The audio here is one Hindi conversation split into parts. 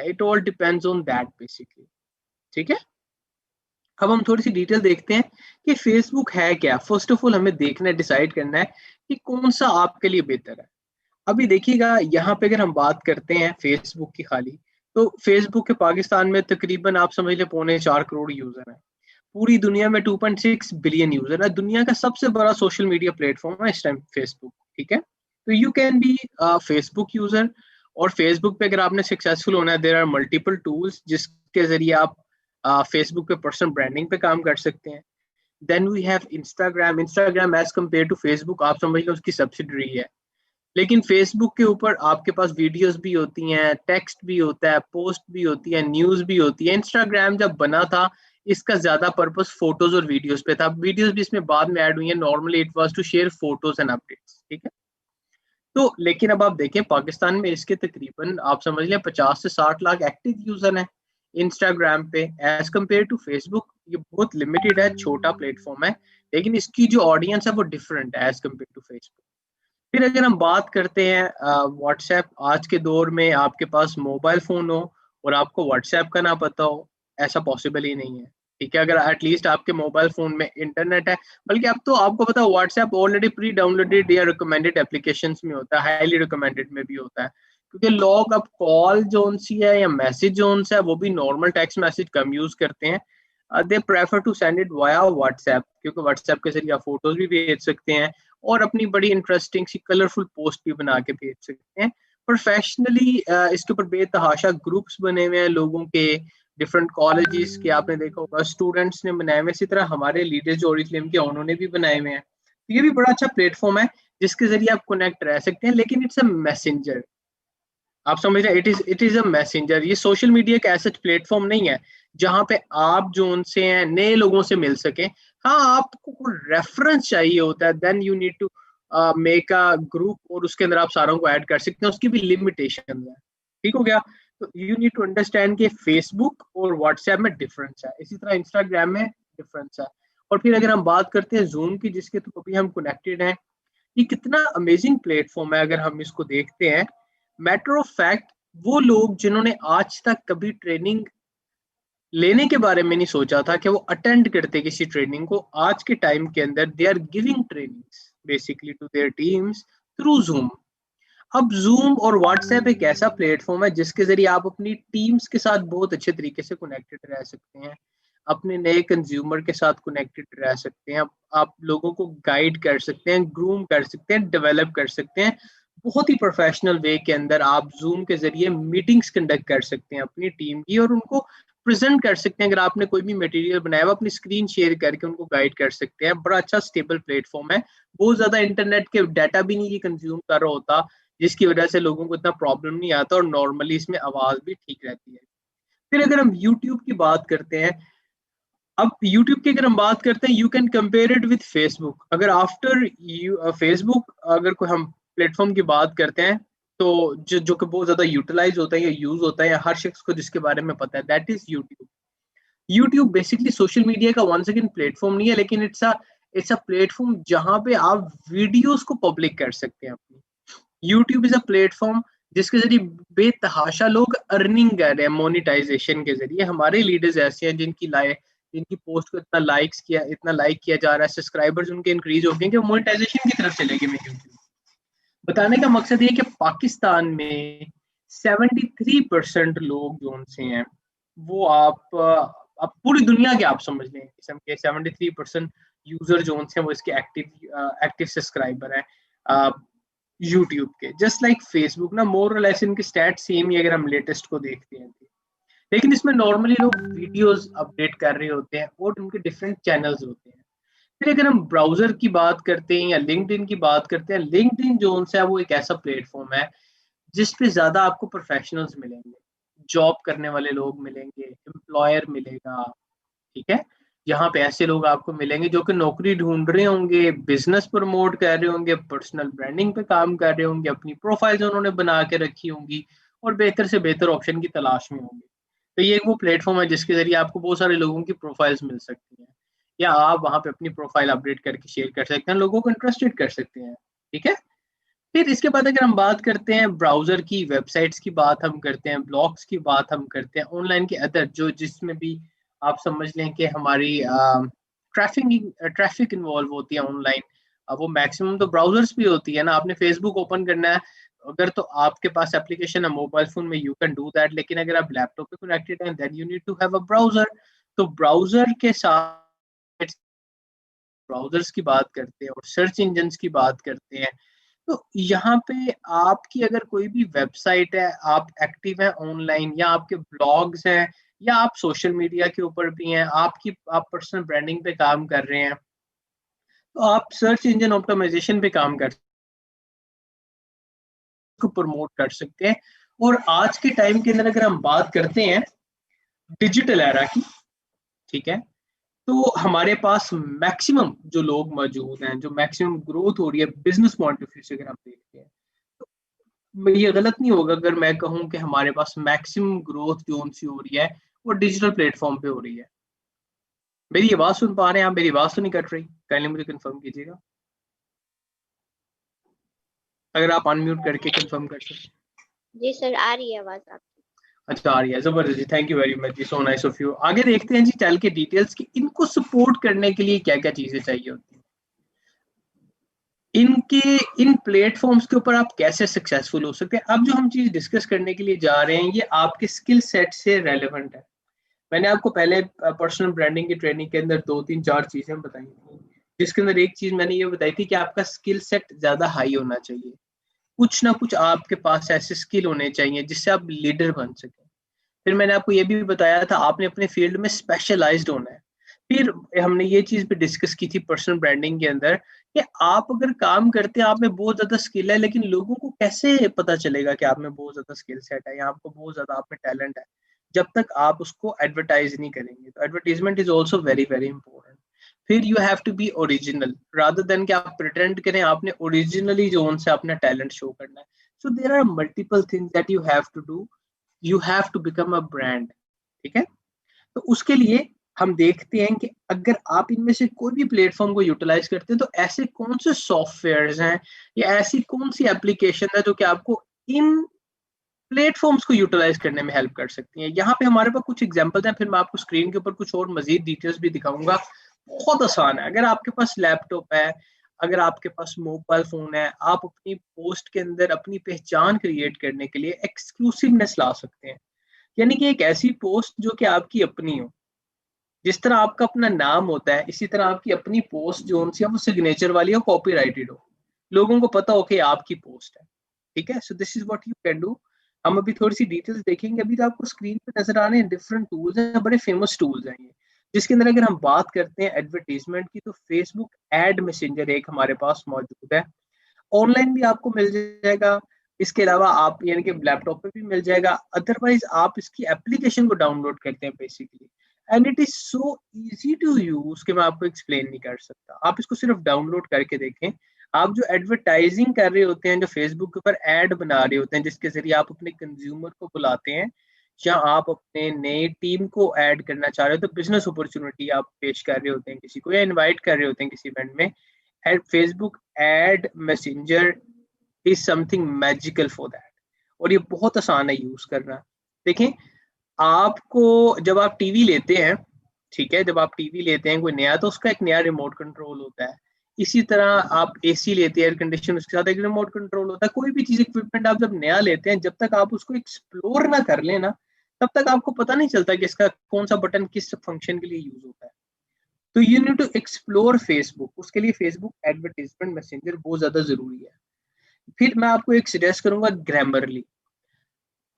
है, it all depends on that basically. ठीक है, अब हम थोड़ी सी डिटेल देखते हैं कि फेसबुक है क्या। फर्स्ट ऑफ ऑल हमें देखना है, डिसाइड करना है कि कौन सा आपके लिए बेहतर है। अभी देखिएगा यहाँ पे अगर हम बात करते हैं फेसबुक की खाली, तो फेसबुक के पाकिस्तान में तकरीबन आप समझ ले 4.25 करोड़ यूजर हैं। पूरी दुनिया में 2.6 बिलियन यूजर है। दुनिया का सबसे बड़ा सोशल मीडिया प्लेटफॉर्म है इस टाइम फेसबुक। ठीक है, तो you can be Facebook user. और फेसबुक पे अगर आपने सक्सेसफुल होना है, देयर आर मल्टीपल टूल्स जिसके जरिए आप फेसबुक पे पर्सनल ब्रांडिंग पे काम कर सकते हैं। Then we have Instagram. Instagram as compare to Facebook आप समझ लो उसकी सब्सिडरी है। लेकिन फेसबुक के ऊपर आपके पास वीडियोस भी होती हैं, टेक्स्ट भी होता है, पोस्ट भी होती है, न्यूज भी होती है। इंस्टाग्राम जब बना था इसका ज्यादा पर्पस फोटोज और वीडियोस पे था। वीडियोस भी इसमें बाद में ऐड हुई है। Normally it was to share photos and updates. ठीक है, तो लेकिन अब आप देखें पाकिस्तान में इसके तकरीबन आप समझ लें 50 से 60 लाख एक्टिव यूजर हैं इंस्टाग्राम पे। एज कम्पेयर टू फेसबुक ये बहुत लिमिटेड है, छोटा प्लेटफॉर्म है, लेकिन इसकी जो ऑडियंस है वो डिफरेंट है एज कम्पेयर टू फेसबुक। फिर अगर हम बात करते हैं व्हाट्सएप, आज के दौर में आपके पास मोबाइल फोन हो और आपको व्हाट्सएप का ना पता हो, ऐसा पॉसिबल ही नहीं है। ठीक है, अगर एटलीस्ट आपके मोबाइल फोन में इंटरनेट है, बल्कि अब तो आपको पता है व्हाट्सएप ऑलरेडी प्री डाउनलोडेड या रिकमेंडेड एप्लीकेशंस में होता है, हाईली रिकमेंडेड में भी होता है। क्योंकि लोग अब कॉल जोन सी है या मैसेज जोन से है वो भी नॉर्मल टेक्स्ट मैसेज कम यूज करते हैं। They prefer to send it via WhatsApp, क्योंकि व्हाट्सएप के जरिए आप फोटोज भी भेज सकते हैं और अपनी बड़ी इंटरेस्टिंग सी कलरफुल पोस्ट भी बना के भेज सकते हैं। प्रोफेशनली इसके ऊपर बेतहाशा ग्रुप्स बने हुए हैं लोगों के, डिफरेंट कॉलेजेस के आपने देखा होगा स्टूडेंट्स ने बनाए हुए। इसी तरह हमारे लीडर्स जो ओरिजिनल के उन्होंने भी बनाए हुए हैं। तो ये भी बड़ा अच्छा प्लेटफॉर्म है जिसके जरिए आप कनेक्ट रह सकते हैं, लेकिन इट्स अ मैसेंजर। आप समझ रहे हैं, इट इज अ मैसेंजर। ये सोशल मीडिया का ऐसा प्लेटफॉर्म नहीं है जहां पे आप जो उनसे हैं नए लोगों से मिल सके। हाँ, आपको रेफरेंस चाहिए होता है, then you need to make a group और उसके अंदर आप सारों को ऐड कर सकते हैं। उसकी भी लिमिटेशन है। ठीक हो गया, तो यू नीड टू अंडरस्टैंड कि फेसबुक और व्हाट्सएप में डिफरेंस है, इसी तरह इंस्टाग्राम में डिफरेंस है। और फिर अगर हम बात करते हैं जूम की, जिसके थ्रू अभी हम कनेक्टेड हैं, ये कितना अमेजिंग प्लेटफॉर्म है अगर हम इसको देखते हैं। मैटर ऑफ फैक्ट, वो लोग जिन्होंने आज तक कभी ट्रेनिंग लेने के बारे में नहीं सोचा था कि वो अटेंड करते किसी ट्रेनिंग को, आज के टाइम के अंदर they are giving trainings basically to their teams through Zoom. अब जूम और व्हाट्सएप एक ऐसा प्लेटफॉर्म है जिसके जरिए आप अपनी टीम्स के साथ बहुत अच्छे तरीके से कनेक्टेड रह सकते हैं, अपने नए कंज्यूमर के साथ कनेक्टेड रह सकते हैं, आप लोगों को गाइड कर सकते हैं, ग्रूम कर सकते हैं, डेवलप कर सकते हैं। बहुत ही प्रोफेशनल वे के अंदर आप जूम के जरिए मीटिंग्स कंडक्ट कर सकते हैं अपनी टीम की और उनको प्रेजेंट कर सकते हैं। अगर आपने कोई भी मटेरियल बनाया हुआ अपनी स्क्रीन शेयर करके उनको गाइड कर सकते हैं। बड़ा अच्छा स्टेबल प्लेटफॉर्म है, बहुत ज्यादा इंटरनेट के डाटा भी नहीं कंज्यूम कर रहा होता, जिसकी वजह से लोगों को इतना प्रॉब्लम नहीं आता और नॉर्मली इसमें आवाज भी ठीक रहती है। फिर अगर हम यूट्यूब की बात करते हैं, अब यूट्यूब की अगर हम बात करते हैं, you can compare it with Facebook. अगर आफ्टर फेसबुक अगर कोई हम प्लेटफॉर्म की बात करते हैं, तो जो कि बहुत ज्यादा यूटिलाइज होता है या यूज होता है या हर शख्स को जिसके बारे में पता है, that is YouTube. YouTube basically social media का वन सेकेंड प्लेटफॉर्म नहीं है, लेकिन इट्स अ प्लेटफॉर्म जहां पे आप वीडियोस को पब्लिक कर सकते हैं अपनी। यूट्यूब इज अ प्लेटफॉर्म जिसके जरिए बेतहाशा लोग अर्निंग कर रहे हैं मोनिटाइजेशन के जरिए। हमारे लीडर्स ऐसे हैं जिनकी पोस्ट को इतना लाइक किया जा रहा है, सब्सक्राइबर्स उनके इंक्रीज हो गए कि मोनिटाइजेशन की तरफ चले गए। मैं यूट्यूब बताने का मकसद ये कि पाकिस्तान में 73% लोग जो उनसे हैं वो आप पूरी दुनिया के आप समझ लें किस्म के 73% यूजर जो उनसे हैं वो इसके एक्टिव सब्सक्राइबर हैं यूट्यूब के। जस्ट लाइक फेसबुक ना, मोर और लेस इनके स्टैट सेम ही अगर हम लेटेस्ट को देखते हैं। लेकिन इसमें नॉर्मली लोग वीडियोस अपडेट कर रहे होते हैं और उनके डिफरेंट चैनल्स होते हैं। फिर अगर हम ब्राउजर की बात करते हैं या लिंक्डइन की बात करते हैं, लिंक्डइन जो है वो एक ऐसा प्लेटफॉर्म है जिस पे ज्यादा आपको प्रोफेशनल्स मिलेंगे, जॉब करने वाले लोग मिलेंगे, एम्प्लॉयर मिलेगा। ठीक है, यहाँ पे ऐसे लोग आपको मिलेंगे जो कि नौकरी ढूंढ रहे होंगे, बिजनेस प्रमोट कर रहे होंगे, पर्सनल ब्रांडिंग पे काम कर रहे होंगे, अपनी प्रोफाइल्स उन्होंने बना के रखी होंगी और बेहतर से बेहतर ऑप्शन की तलाश में होंगे। तो ये एक वो प्लेटफॉर्म है जिसके जरिए आपको बहुत सारे लोगों की प्रोफाइल्स मिल सकती हैं, या आप वहां पे अपनी प्रोफाइल अपडेट करके शेयर कर सकते हैं, लोगों को इंटरेस्टेड कर सकते हैं। ठीक है, फिर इसके बाद अगर हम बात करते हैं ब्राउजर की, वेबसाइट्स की बात हम करते हैं, ब्लॉग्स की बात हम करते हैं, ऑनलाइन के अदर जो जिसमें भी आप समझ लें कि हमारी ट्रैफिक इन्वॉल्व होती है ऑनलाइन, वो मैक्सिमम तो ब्राउजर्स भी होती है ना। आपने फेसबुक ओपन करना है, अगर तो आपके पास एप्लीकेशन है मोबाइल फोन में, यू कैन डू दैट, लेकिन अगर आप लैपटॉप पे कनेक्टेड हैं then you need to have a browser. तो ब्राउजर के साथ ब्राउजर्स की बात करते हैं और सर्च इंजन की बात करते हैं। तो यहाँ पे आपकी अगर कोई भी वेबसाइट है, आप एक्टिव है ऑनलाइन, या आपके ब्लॉग्स हैं, या आप सोशल मीडिया के ऊपर भी हैं, आप पर्सनल ब्रांडिंग पे काम कर रहे हैं, तो आप सर्च इंजन ऑप्टिमाइजेशन पे काम कर को प्रमोट कर सकते हैं। और आज के टाइम के अंदर अगर हम बात करते हैं डिजिटल एरा की, ठीक है, तो हमारे पास मैक्सिमम जो लोग मौजूद हैं, जो मैक्सिमम ग्रोथ हो रही है बिजनेस पॉइंट ऑफ व्यू से अगर हम देखते हैं, तो ये गलत नहीं होगा अगर मैं कहूं कि हमारे पास मैक्सिमम ग्रोथ जो उनसी हो रही है वो डिजिटल प्लेटफॉर्म पे हो रही है। मेरी आवाज सुन पा रहे हैं आप? मेरी आवाज तो नहीं कट रही? काइंडली मुझे कंफर्म कीजिएगा अगर आप अनम्यूट करके कंफर्म कर सकते। जी सर, आ रही है आवाज आपकी। अच्छा, आ रही है, जबरदस्त जी, थैंक यू वेरी मच जी, सो नाइस ऑफ यू। आगे देखते हैं जी, चल के डिटेल्स की, इनको सपोर्ट करने के लिए क्या क्या चीजें चाहिए होती हैं, इनके इन प्लेटफॉर्म्स के ऊपर आप कैसे सक्सेसफुल हो सकते हैं। अब जो हम चीज डिस्कस करने के लिए जा रहे हैं ये आपके स्किल सेट से रेलेवेंट है। मैंने आपको पहले पर्सनल ब्रांडिंग की ट्रेनिंग के अंदर 2 3 4 चीजें बताई थी, जिसके अंदर एक चीज मैंने ये बताई थी कि आपका स्किल सेट ज्यादा हाई होना चाहिए। कुछ ना कुछ आपके पास ऐसे स्किल होने चाहिए जिससे आप लीडर बन सकें। फिर मैंने आपको ये भी बताया था आपने अपने फील्ड में स्पेशलाइज्ड होना है। फिर हमने ये चीज भी डिस्कस की थी पर्सनल ब्रांडिंग के अंदर कि आप अगर काम करते हैं, आप में बहुत ज्यादा स्किल है, लेकिन लोगों को कैसे पता चलेगा कि आप में बहुत ज्यादा स्किल सेट है या आपको बहुत ज्यादा आप में टैलेंट है, जब तक आप उसको एडवर्टाइज नहीं करेंगे। तो advertisement is also very very important. फिर you have to be original rather than कि आप प्रिटेंड करें, आपने ओरिजिनली जो उनसे अपना टैलेंट शो करना है। So there are multiple things that you have to do, you have to become a brand, ठीक है। तो उसके लिए हम देखते हैं कि अगर आप इनमें से कोई भी प्लेटफॉर्म को यूटिलाइज करते हैं तो ऐसे कौन से सॉफ्टवेयर हैं या ऐसी कौन सी एप्लीकेशन है जो कि आपको इन प्लेटफॉर्म्स को यूटिलाइज करने में हेल्प कर सकती हैं। यहाँ पे हमारे पास कुछ एग्जांपल्स हैं, फिर मैं आपको स्क्रीन के ऊपर कुछ और मजीद डिटेल्स भी दिखाऊंगा। बहुत आसान है, अगर आपके पास लैपटॉप है, अगर आपके पास मोबाइल फोन है, आप अपनी पोस्ट के अंदर अपनी पहचान क्रिएट करने के लिए एक्सक्लूसिवनेस ला सकते हैं। यानी कि एक ऐसी पोस्ट जो कि आपकी अपनी हो, जिस तरह आपका अपना नाम होता है इसी तरह आपकी अपनी पोस्ट जो उनसे वो सिग्नेचर वाली हो, कॉपीराइटेड हो, लोगों को पता हो कि आपकी पोस्ट है, ठीक है। So this is what you can do. हम अभी थोड़ी सी डिटेल्स देखेंगे। अभी तो आपको स्क्रीन पे नजर आ रहे हैं डिफरेंट टूल्स हैं, बड़े फेमस टूल्स हैं ये, जिसके अंदर अगर हम बात करते हैं एडवर्टीजमेंट की तो फेसबुक एड मैसेंजर एक हमारे पास मौजूद है, ऑनलाइन भी आपको मिल जाएगा। इसके अलावा आप यानी कि लैपटॉप पे भी मिल जाएगा, अदरवाइज आप इसकी एप्लीकेशन को डाउनलोड करते हैं basically, and it is so easy to use कि मैं आपको एक्सप्लेन नहीं कर सकता। आप इसको सिर्फ डाउनलोड करके देखें। आप जो एडवर्टाइजिंग कर रहे होते हैं, जो फेसबुक के ऊपर एड बना रहे होते हैं जिसके जरिए आप अपने कंज्यूमर को बुलाते हैं, या आप अपने नए टीम को ऐड करना चाह रहे हो, तो बिजनेस अपॉर्चुनिटी आप पेश कर रहे होते हैं किसी को, या इनवाइट कर रहे होते हैं किसी इवेंट में, and Facebook and Messenger is something magical for that. और ये बहुत आसान है यूज करना। देखें, आपको जब आप टीवी लेते हैं, ठीक है, जब आप टीवी लेते हैं कोई नया, तो उसका एक नया रिमोट कंट्रोल होता है। इसी तरह आप एसी लेते हैं, एयर कंडीशन, उसके साथ एक रिमोट कंट्रोल होता है। कोई भी चीज इक्विपमेंट आप जब नया लेते हैं, जब तक आप उसको एक्सप्लोर ना कर लेना, तब तक आपको पता नहीं चलता कि इसका कौन सा बटन किस फंक्शन के लिए यूज होता है। तो you need to explore Facebook, उसके लिए फेसबुक एडवर्टीजमेंट मैसेंजर बहुत ज्यादा जरूरी है। फिर मैं आपको एक सजेस्ट करूंगा ग्रामरली।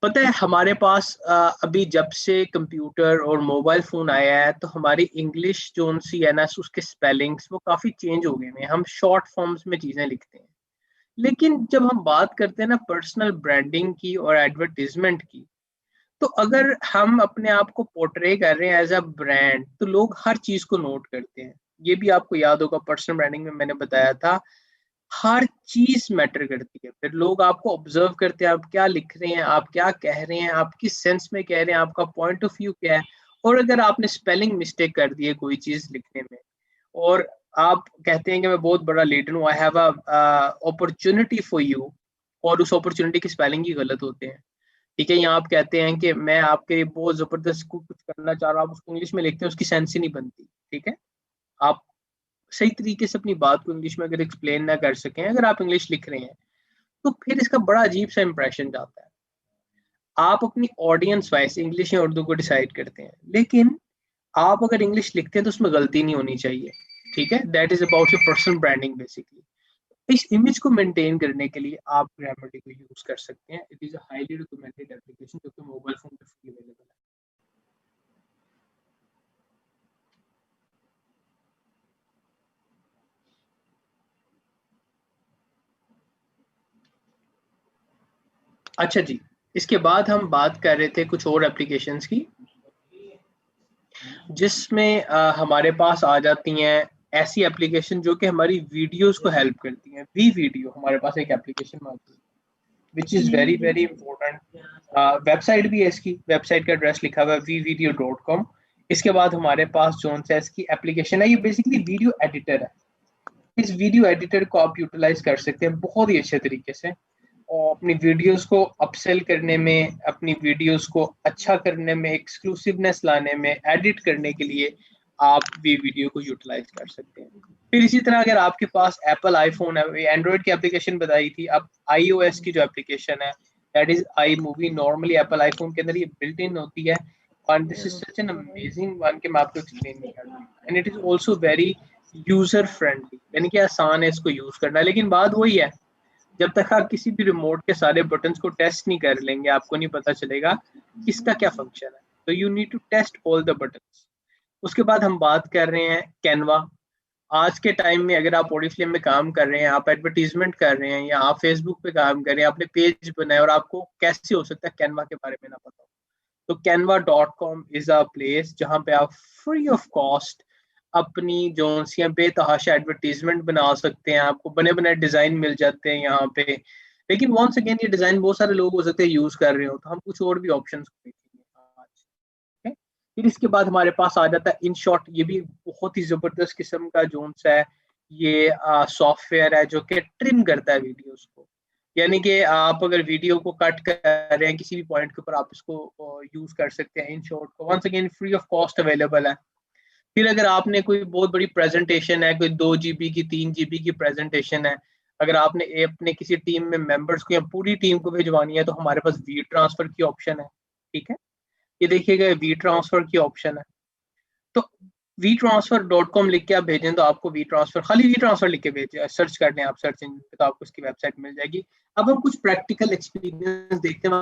पता है हमारे पास अभी जब से कंप्यूटर और मोबाइल फोन आया है तो हमारी इंग्लिश जो सी है ना, उसके स्पेलिंग्स वो काफी चेंज हो गए हैं, हम शॉर्ट फॉर्म्स में चीजें लिखते हैं। लेकिन जब हम बात करते हैं ना पर्सनल ब्रांडिंग की और एडवर्टीजमेंट की, तो अगर हम अपने आप को पोर्ट्रे कर रहे हैं एज अ ब्रांड, तो लोग हर चीज को नोट करते हैं। ये भी आपको याद होगा पर्सनल ब्रांडिंग में मैंने बताया था, हर चीज मैटर करती है। फिर लोग आपको ऑब्जर्व करते हैं, आप क्या लिख रहे हैं, आप क्या कह रहे हैं, आप किस सेंस में कह रहे हैं, आपका पॉइंट ऑफ व्यू क्या है। और अगर आपने स्पेलिंग मिस्टेक कर दी है कोई चीज लिखने में, और आप कहते हैं कि मैं बहुत बड़ा लीडर हूँ, I have a opportunity for you, और उस अपॉर्चुनिटी की स्पेलिंग ही गलत होते हैं, ठीक है। यहाँ आप कहते हैं कि मैं आपके लिए बहुत जबरदस्त कुछ करना चाह रहा हूँ, आप उसको इंग्लिश में लिखते हैं, उसकी सेंस ही नहीं बनती, ठीक है। आप सही तरीके से अपनी बात को इंग्लिश में अगर एक्सप्लेन ना कर सकें, अगर आप इंग्लिश लिख रहे हैं, तो फिर इसका बड़ा अजीब सा इंप्रेशन जाता है। आप अपनी ऑडियंस वाइज इंग्लिश या उर्दू को डिसाइड करते हैं, लेकिन आप अगर इंग्लिश लिखते हैं तो उसमें गलती नहीं होनी चाहिए, ठीक है। That is about your personal branding basically. इस इमेज को मेंटेन करने के लिए आप ग्रामरली को यूज कर सकते हैं। It is a highly recommended application जो कि मोबाइल फोन पे फ्री अवेलेबल है। अच्छा जी, इसके बाद हम बात कर रहे थे कुछ और एप्लीकेशंस की, जिसमें हमारे पास आ जाती हैं ऐसी एप्लीकेशन जो कि हमारी वीडियोस को हेल्प करती हैं। वी वीडियो हमारे पास एक एप्लीकेशन आती है which is very very important. Website भी है इसकी, वेबसाइट का एड्रेस लिखा हुआ है vvideo.com। इसके बाद हमारे पास जो सा इसकी एप्लीकेशन है, ये बेसिकली वीडियो एडिटर है। इस वीडियो एडिटर को आप यूटिलाइज कर सकते हैं बहुत ही अच्छे तरीके से, और अपनी वीडियोस को अपसेल करने में, अपनी वीडियोस को अच्छा करने में, एक्सक्लूसिवनेस लाने में, एडिट करने के लिए आप वी वीडियो को यूटिलाइज कर सकते हैं। फिर इसी तरह अगर आपके पास एप्पल आईफोन है, एंड्रॉइड की एप्लीकेशन बताई थी, अब iOS की जो एप्लीकेशन है that is I movie, normally Apple iPhone के अंदर ये बिल्ट इन होती है, और this is such an amazing one कि मैं आपको एक्सप्लेन नहीं कर रहा, and it is also very user friendly, यानी कि आसान है इसको यूज करना। लेकिन बात वही है, जब तक आप किसी भी रिमोट के सारे बटन्स को टेस्ट नहीं कर लेंगे, आपको नहीं पता चलेगा किसका क्या फंक्शन है। तो you need to test all the buttons. उसके बाद हम बात कर रहे हैं कैनवा। आज के टाइम में अगर आप ऑडिफ्लेम में काम कर रहे हैं, आप एडवर्टीजमेंट कर रहे हैं, या आप फेसबुक पे काम कर रहे हैं, आपने पेज बनाया और आपको कैसे हो सकता है कैनवा के बारे में ना पता हो, तो canva.com इज अ प्लेस जहाँ पे आप फ्री ऑफ कॉस्ट अपनी जो सी बेतहाशा एडवर्टीजमेंट बना सकते हैं। आपको बने बने डिजाइन मिल जाते हैं यहाँ पे, लेकिन वंस अगेन ये डिजाइन बहुत सारे लोग हो सकते हैं यूज कर रहे हो, तो हम कुछ और भी ऑप्शंस देखेंगे आज, ठीक है। फिर इसके बाद हमारे पास आ जाता है इन शॉर्ट, ये भी बहुत ही जबरदस्त किस्म का जोन सा है। ये सॉफ्टवेयर है जो कि ट्रिम करता है वीडियोस को, यानी कि आप अगर वीडियो को कट कर रहे हैं किसी भी पॉइंट के ऊपर, आप इसको यूज कर सकते हैं। इन शॉर्ट को once again free of cost available है। फिर अगर आपने कोई बहुत बड़ी प्रेजेंटेशन है, कोई 2 GB की 3 GB की प्रेजेंटेशन है, अगर आपने अपने किसी टीम में मेंबर्स को या पूरी टीम को भिजवानी है, तो हमारे पास वी ट्रांसफर की ऑप्शन है, ठीक है। ये देखिएगा वी ट्रांसफर की ऑप्शन है, तो वी ट्रांसफर डॉट कॉम लिख के आप भेजें तो आपको वी ट्रांसफर, खाली वी ट्रांसफर लिख के भेजे, सर्च कर लें आप सर्च इंजन पे तो आपको उसकी वेबसाइट मिल जाएगी। अब हम कुछ प्रैक्टिकल एक्सपीरियंस देखते हैं,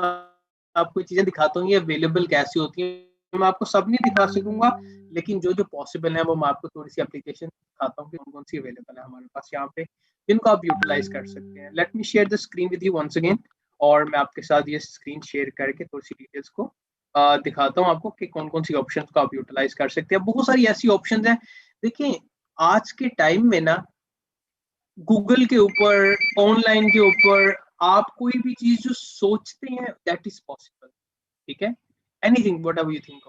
आपको चीजें दिखाता हूँ ये अवेलेबल कैसी होती है। मैं आपको सब नहीं दिखा सकूंगा, लेकिन जो जो पॉसिबल है वो मैं आपको थोड़ी सी एप्लीकेशन दिखाता हूँ कि कौन कौन सी अवेलेबल है हमारे पास यहाँ पे, जिनको आप यूटिलाइज कर सकते हैं। Let me share the screen with you once again, और मैं आपके साथ ये स्क्रीन शेयर करके थोड़ी सी डिटेल्स को दिखाता हूँ आपको कि कौन कौन सी ऑप्शन को आप यूटिलाइज कर सकते हैं। बहुत सारी ऐसी ऑप्शन है, देखिए आज के टाइम में ना, गूगल के ऊपर, ऑनलाइन के ऊपर, आप कोई भी चीज जो सोचते हैं दैट इज पॉसिबल, ठीक है। Anything what ever you think.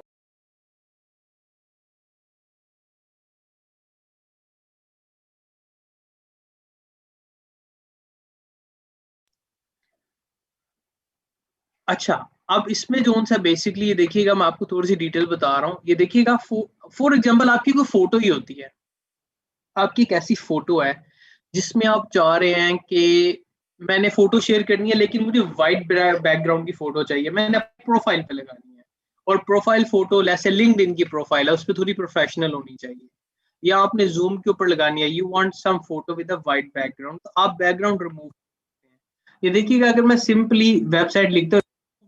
अच्छा, अब इसमें जो सा बेसिकली ये देखिएगा, मैं आपको थोड़ी सी डिटेल बता रहा हूँ। ये देखिएगा फॉर एग्जांपल आपकी कोई फोटो ही होती है, आपकी एक ऐसी फोटो है जिसमें आप चाह रहे हैं कि मैंने फोटो शेयर करनी है, लेकिन मुझे वाइट बैकग्राउंड की फोटो चाहिए, मैंने प्रोफाइल पे लगानी है, और प्रोफाइल फोटो जैसे लिंक्डइन की प्रोफाइल है, उस पर थोड़ी प्रोफेशनल होनी चाहिए, या आपने जूम के ऊपर लगानी है, you want some photo with a white background, तो आप बैकग्राउंड रिमूव करते हैं। ये देखिएगा अगर मैं सिंपली वेबसाइट लिखता हूँ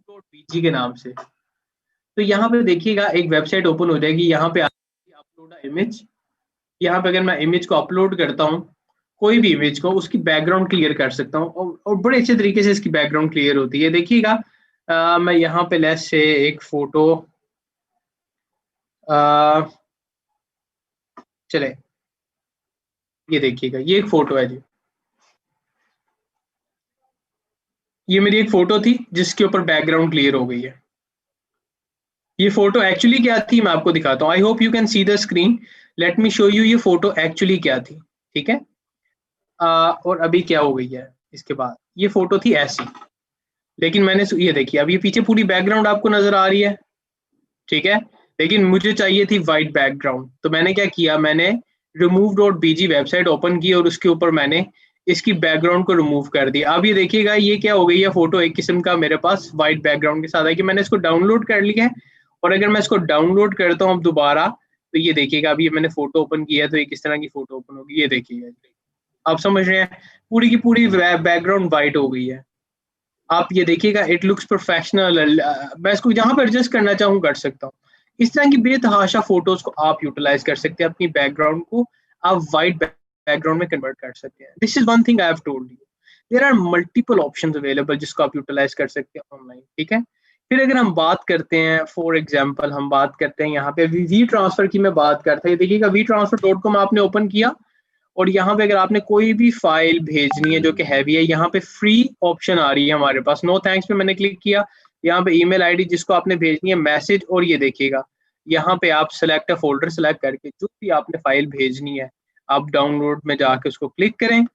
.bg के नाम से, तो यहाँ पे देखिएगा एक वेबसाइट ओपन हो जाएगी, यहाँ पे अपलोड इमेज, यहाँ पे अगर मैं इमेज को अपलोड करता हूँ, कोई भी इमेज को, उसकी बैकग्राउंड क्लियर कर सकता हूँ, और बड़े अच्छे तरीके से इसकी बैकग्राउंड क्लियर होती है। देखिएगा मैं यहाँ पे लेस से एक फोटो चले, ये देखिएगा ये एक फोटो है जी, ये मेरी एक फोटो थी जिसके ऊपर बैकग्राउंड क्लियर हो गई है। ये फोटो एक्चुअली क्या थी मैं आपको दिखाता हूँ। आई hope you can see the screen. Let me show you ये फोटो एक्चुअली क्या थी, ठीक है। और अभी क्या हो गई है इसके बाद, ये फोटो थी ऐसी, लेकिन मैंने ये देखिए अब ये पीछे पूरी बैकग्राउंड आपको नजर आ रही है, ठीक है। लेकिन मुझे चाहिए थी वाइट बैकग्राउंड, तो मैंने क्या किया, मैंने remove.bg वेबसाइट ओपन की और उसके ऊपर मैंने इसकी बैकग्राउंड को रिमूव कर दिया। अब ये देखिएगा ये क्या हो गई है, फोटो एक किस्म का मेरे पास वाइट बैकग्राउंड के साथ है कि मैंने इसको डाउनलोड कर लिया है। और अगर मैं इसको डाउनलोड करता हूँ अब दोबारा, तो ये देखिएगा अभी ये मैंने फोटो ओपन किया है, तो ये किस तरह की फोटो ओपन होगी ये देखिएगा। आप समझ रहे हैं, पूरी की पूरी बैकग्राउंड वाइट हो गई है। आप ये देखिएगा इट लुक्स प्रोफेशनल। मैं इसको जहां पर एडजस्ट करना चाहूँ कर सकता हूँ। इस तरह की बेतहाशा फोटोज को आप यूटिलाइज कर सकते हैं, अपनी बैकग्राउंड को आप वाइट बैकग्राउंड में कन्वर्ट कर सकते हैं। This is one thing I have told you. There are multiple options available जिसको आप यूटिलाइज कर सकते हैं ऑनलाइन, ठीक है। फिर अगर हम बात करते हैं, फॉर एग्जाम्पल हम बात करते हैं यहाँ पे वी ट्रांसफर की मैं बात करता हूँ। देखिएगा WeTransfer.com आपने ओपन किया और यहाँ पे अगर आपने कोई भी फाइल भेजनी है जो कि हैवी है, यहाँ पे फ्री ऑप्शन आ रही है हमारे पास, नो थैंक्स पे मैंने क्लिक किया। यहाँ पे ईमेल आईडी जिसको आपने भेजनी है, मैसेज, और ये देखिएगा यहाँ पे आप सेलेक्ट अ फोल्डर सेलेक्ट करके जो भी आपने फाइल भेजनी है आप डाउनलोड में जाके उसको क्लिक करें,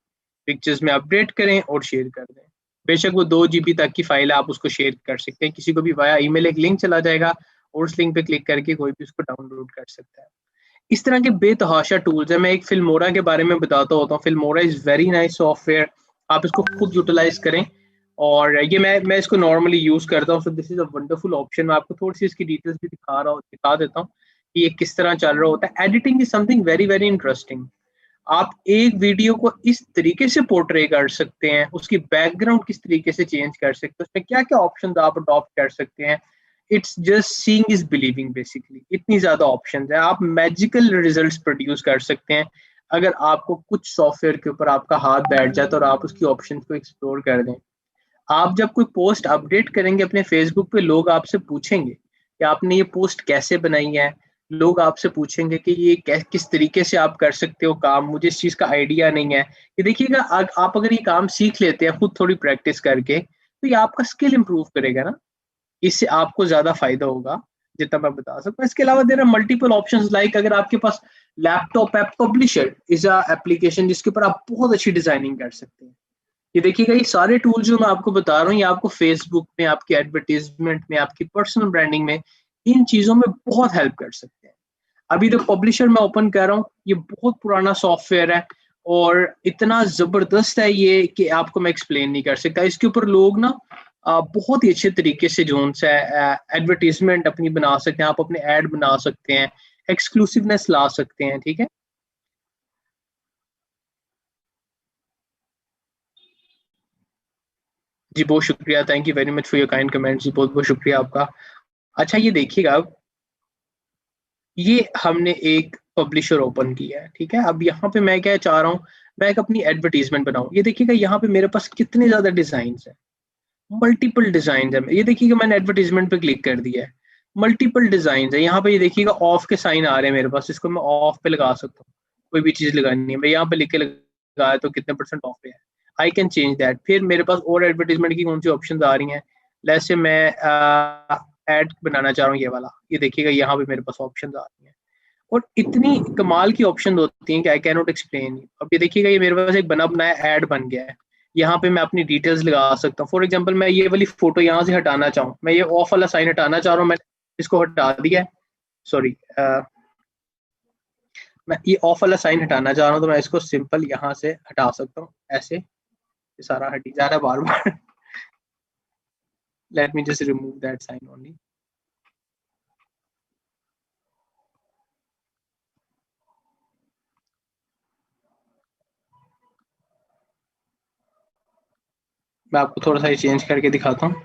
पिक्चर्स में अपडेट करें और शेयर कर दें। बेशक वो 2 GB तक की फाइल है, आप उसको शेयर कर सकते हैं किसी को भी वाया ईमेल, एक लिंक चला जाएगा और उस लिंक पे क्लिक करके कोई भी उसको डाउनलोड कर सकता है। इस तरह के बेतहाशा टूल्स है। मैं एक फिल्मोरा के बारे में बताता होता हूँ। Filmora is very nice software, आप इसको खुद यूटिलाइज करें। और ये मैं इसको नॉर्मली यूज करता हूँ, so this is a wonderful option. मैं आपको थोड़ी सी इसकी डिटेल्स भी दिखा देता हूँ कि ये किस तरह चल रहा होता है। Editing is something very very interesting. आप एक वीडियो को इस तरीके से पोर्ट्रे कर सकते हैं, उसकी बैकग्राउंड किस तरीके से चेंज कर सकते हैं, उसमें क्या क्या ऑप्शन आप अडॉप्ट कर सकते हैं। It's just seeing is believing basically. इतनी ज्यादा ऑप्शन है, आप मैजिकल रिजल्ट्स प्रोड्यूस कर सकते हैं अगर आपको कुछ सॉफ्टवेयर के ऊपर आपका हाथ बैठ जाए तो और आप उसकी ऑप्शन को एक्सप्लोर कर दें। आप जब कोई पोस्ट अपडेट करेंगे अपने फेसबुक पे, लोग आपसे पूछेंगे कि आपने ये पोस्ट कैसे बनाई है। लोग आपसे पूछेंगे कि ये किस तरीके से आप कर सकते हो काम, मुझे इस चीज का आइडिया नहीं है। ये देखिएगा आप अगर ये काम सीख लेते हैं खुद थोड़ी प्रैक्टिस करके, तो ये आपका स्किल इंप्रूव करेगा ना, इससे आपको ज्यादा फायदा होगा जितना मैं बता सकता हूँ। इसके अलावा there are multiple options, like अगर आपके पास laptop app, publisher is a application जिसके ऊपर आप बहुत अच्छी डिजाइनिंग कर सकते हैं। ये देखिएगा ये सारे टूल जो मैं आपको बता रहा हूँ, ये आपको फेसबुक में, आपकी एडवर्टीजमेंट में, आपकी पर्सनल ब्रांडिंग में, इन चीजों में बहुत हेल्प कर सकते हैं। अभी जो पब्लिशर मैं ओपन कर रहा हूँ, ये बहुत पुराना सॉफ्टवेयर है और इतना जबरदस्त है ये कि आपको मैं एक्सप्लेन नहीं कर सकता। इसके ऊपर लोग ना बहुत ही अच्छे तरीके से जो है एडवर्टीजमेंट अपनी बना सकते हैं, आप अपने ऐड बना सकते हैं, एक्सक्लूसिवनेस ला सकते हैं, ठीक है। जी बहुत शुक्रिया, thank you very much for your kind comments जी, बहुत बहुत शुक्रिया आपका। अच्छा ये देखिएगा, ये हमने एक पब्लिशर ओपन किया है, ठीक है। अब यहाँ पे मैं क्या चाह रहा हूँ, मैं एक अपनी एडवर्टीजमेंट बनाऊँ। ये देखिएगा यहाँ पे मेरे पास कितने ज्यादा डिजाइन है, मल्टीपल डिजाइन है। ये देखिएगा मैंने एडवर्टीजमेंट पे क्लिक कर दिया है, मल्टीपल डिजाइन है। यहाँ पे ये देखिएगा ऑफ के साइन आ रहे हैं मेरे पास, इसको मैं ऑफ पे लगा सकता हूँ। कोई भी चीज लगानी है मैं यहाँ पे लिख के लगाया तो कितने परसेंट ऑफ पे है, आई कैन चेंज दैट। फिर मेरे पास और एडवर्टीजमेंट की कौन सी ऑप्शन आ रही हैं, जैसे मैं एड बनाना चाह रहा हूँ ये वाला, ये देखिएगा यहाँ पे मेरे पास ऑप्शन आ रही हैं और इतनी कमाल की ऑप्शन होती हैं कि आई कैन नॉट एक्सप्लेन। अब ये देखिएगा ये मेरे पास एक बना बनाया ऐड बन गया है। यहाँ पे मैं अपनी डिटेल्स लगा सकता हूँ। फॉर एग्जांपल मैं ये वाली फोटो यहाँ से हटाना चाहूँ, मैं ये ऑफ वाला साइन हटाना चाह रहा हूँ, मैं इसको हटा दिया है। सॉरी, मैं ये ऑफ वाला साइन हटाना चाह रहा हूँ तो मैं इसको सिंपल यहाँ से हटा सकता हूँ, ऐसे ये सारा हटी जा रहा है बार बार। Let me just remove that sign only. मैं आपको थोड़ा सा चेंज करके दिखाता हूँ।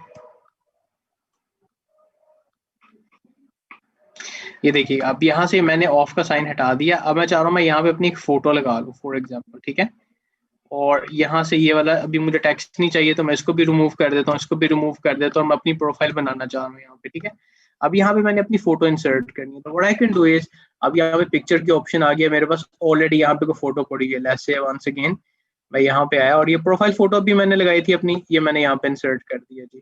ये देखिए अब यहाँ से मैंने ऑफ का साइन हटा दिया। अब मैं चाह रहा हूँ मैं यहाँ पे अपनी एक फोटो लगा लूँ फॉर एग्जाम्पल, ठीक है। और यहाँ से ये वाला अभी मुझे टेक्स्ट नहीं चाहिए तो मैं इसको भी रिमूव कर देता हूँ, इसको भी रिमूव कर देता हूँ। मैं अपनी प्रोफाइल बनाना चाह रहा हूँ यहाँ पे, ठीक है। अब यहाँ पे मैंने अपनी फोटो इंसर्ट करनी है, तो what I can do is, अब यहाँ पे पिक्चर की ऑप्शन आ गया मेरे पास ऑलरेडी, यहाँ पे कोई फोटो पड़ी है। लेट्स से वंस अगेन मैं यहाँ पे आया और ये प्रोफाइल फोटो भी मैंने लगाई थी अपनी, ये मैंने यहाँ पे इंसर्ट कर दिया जी।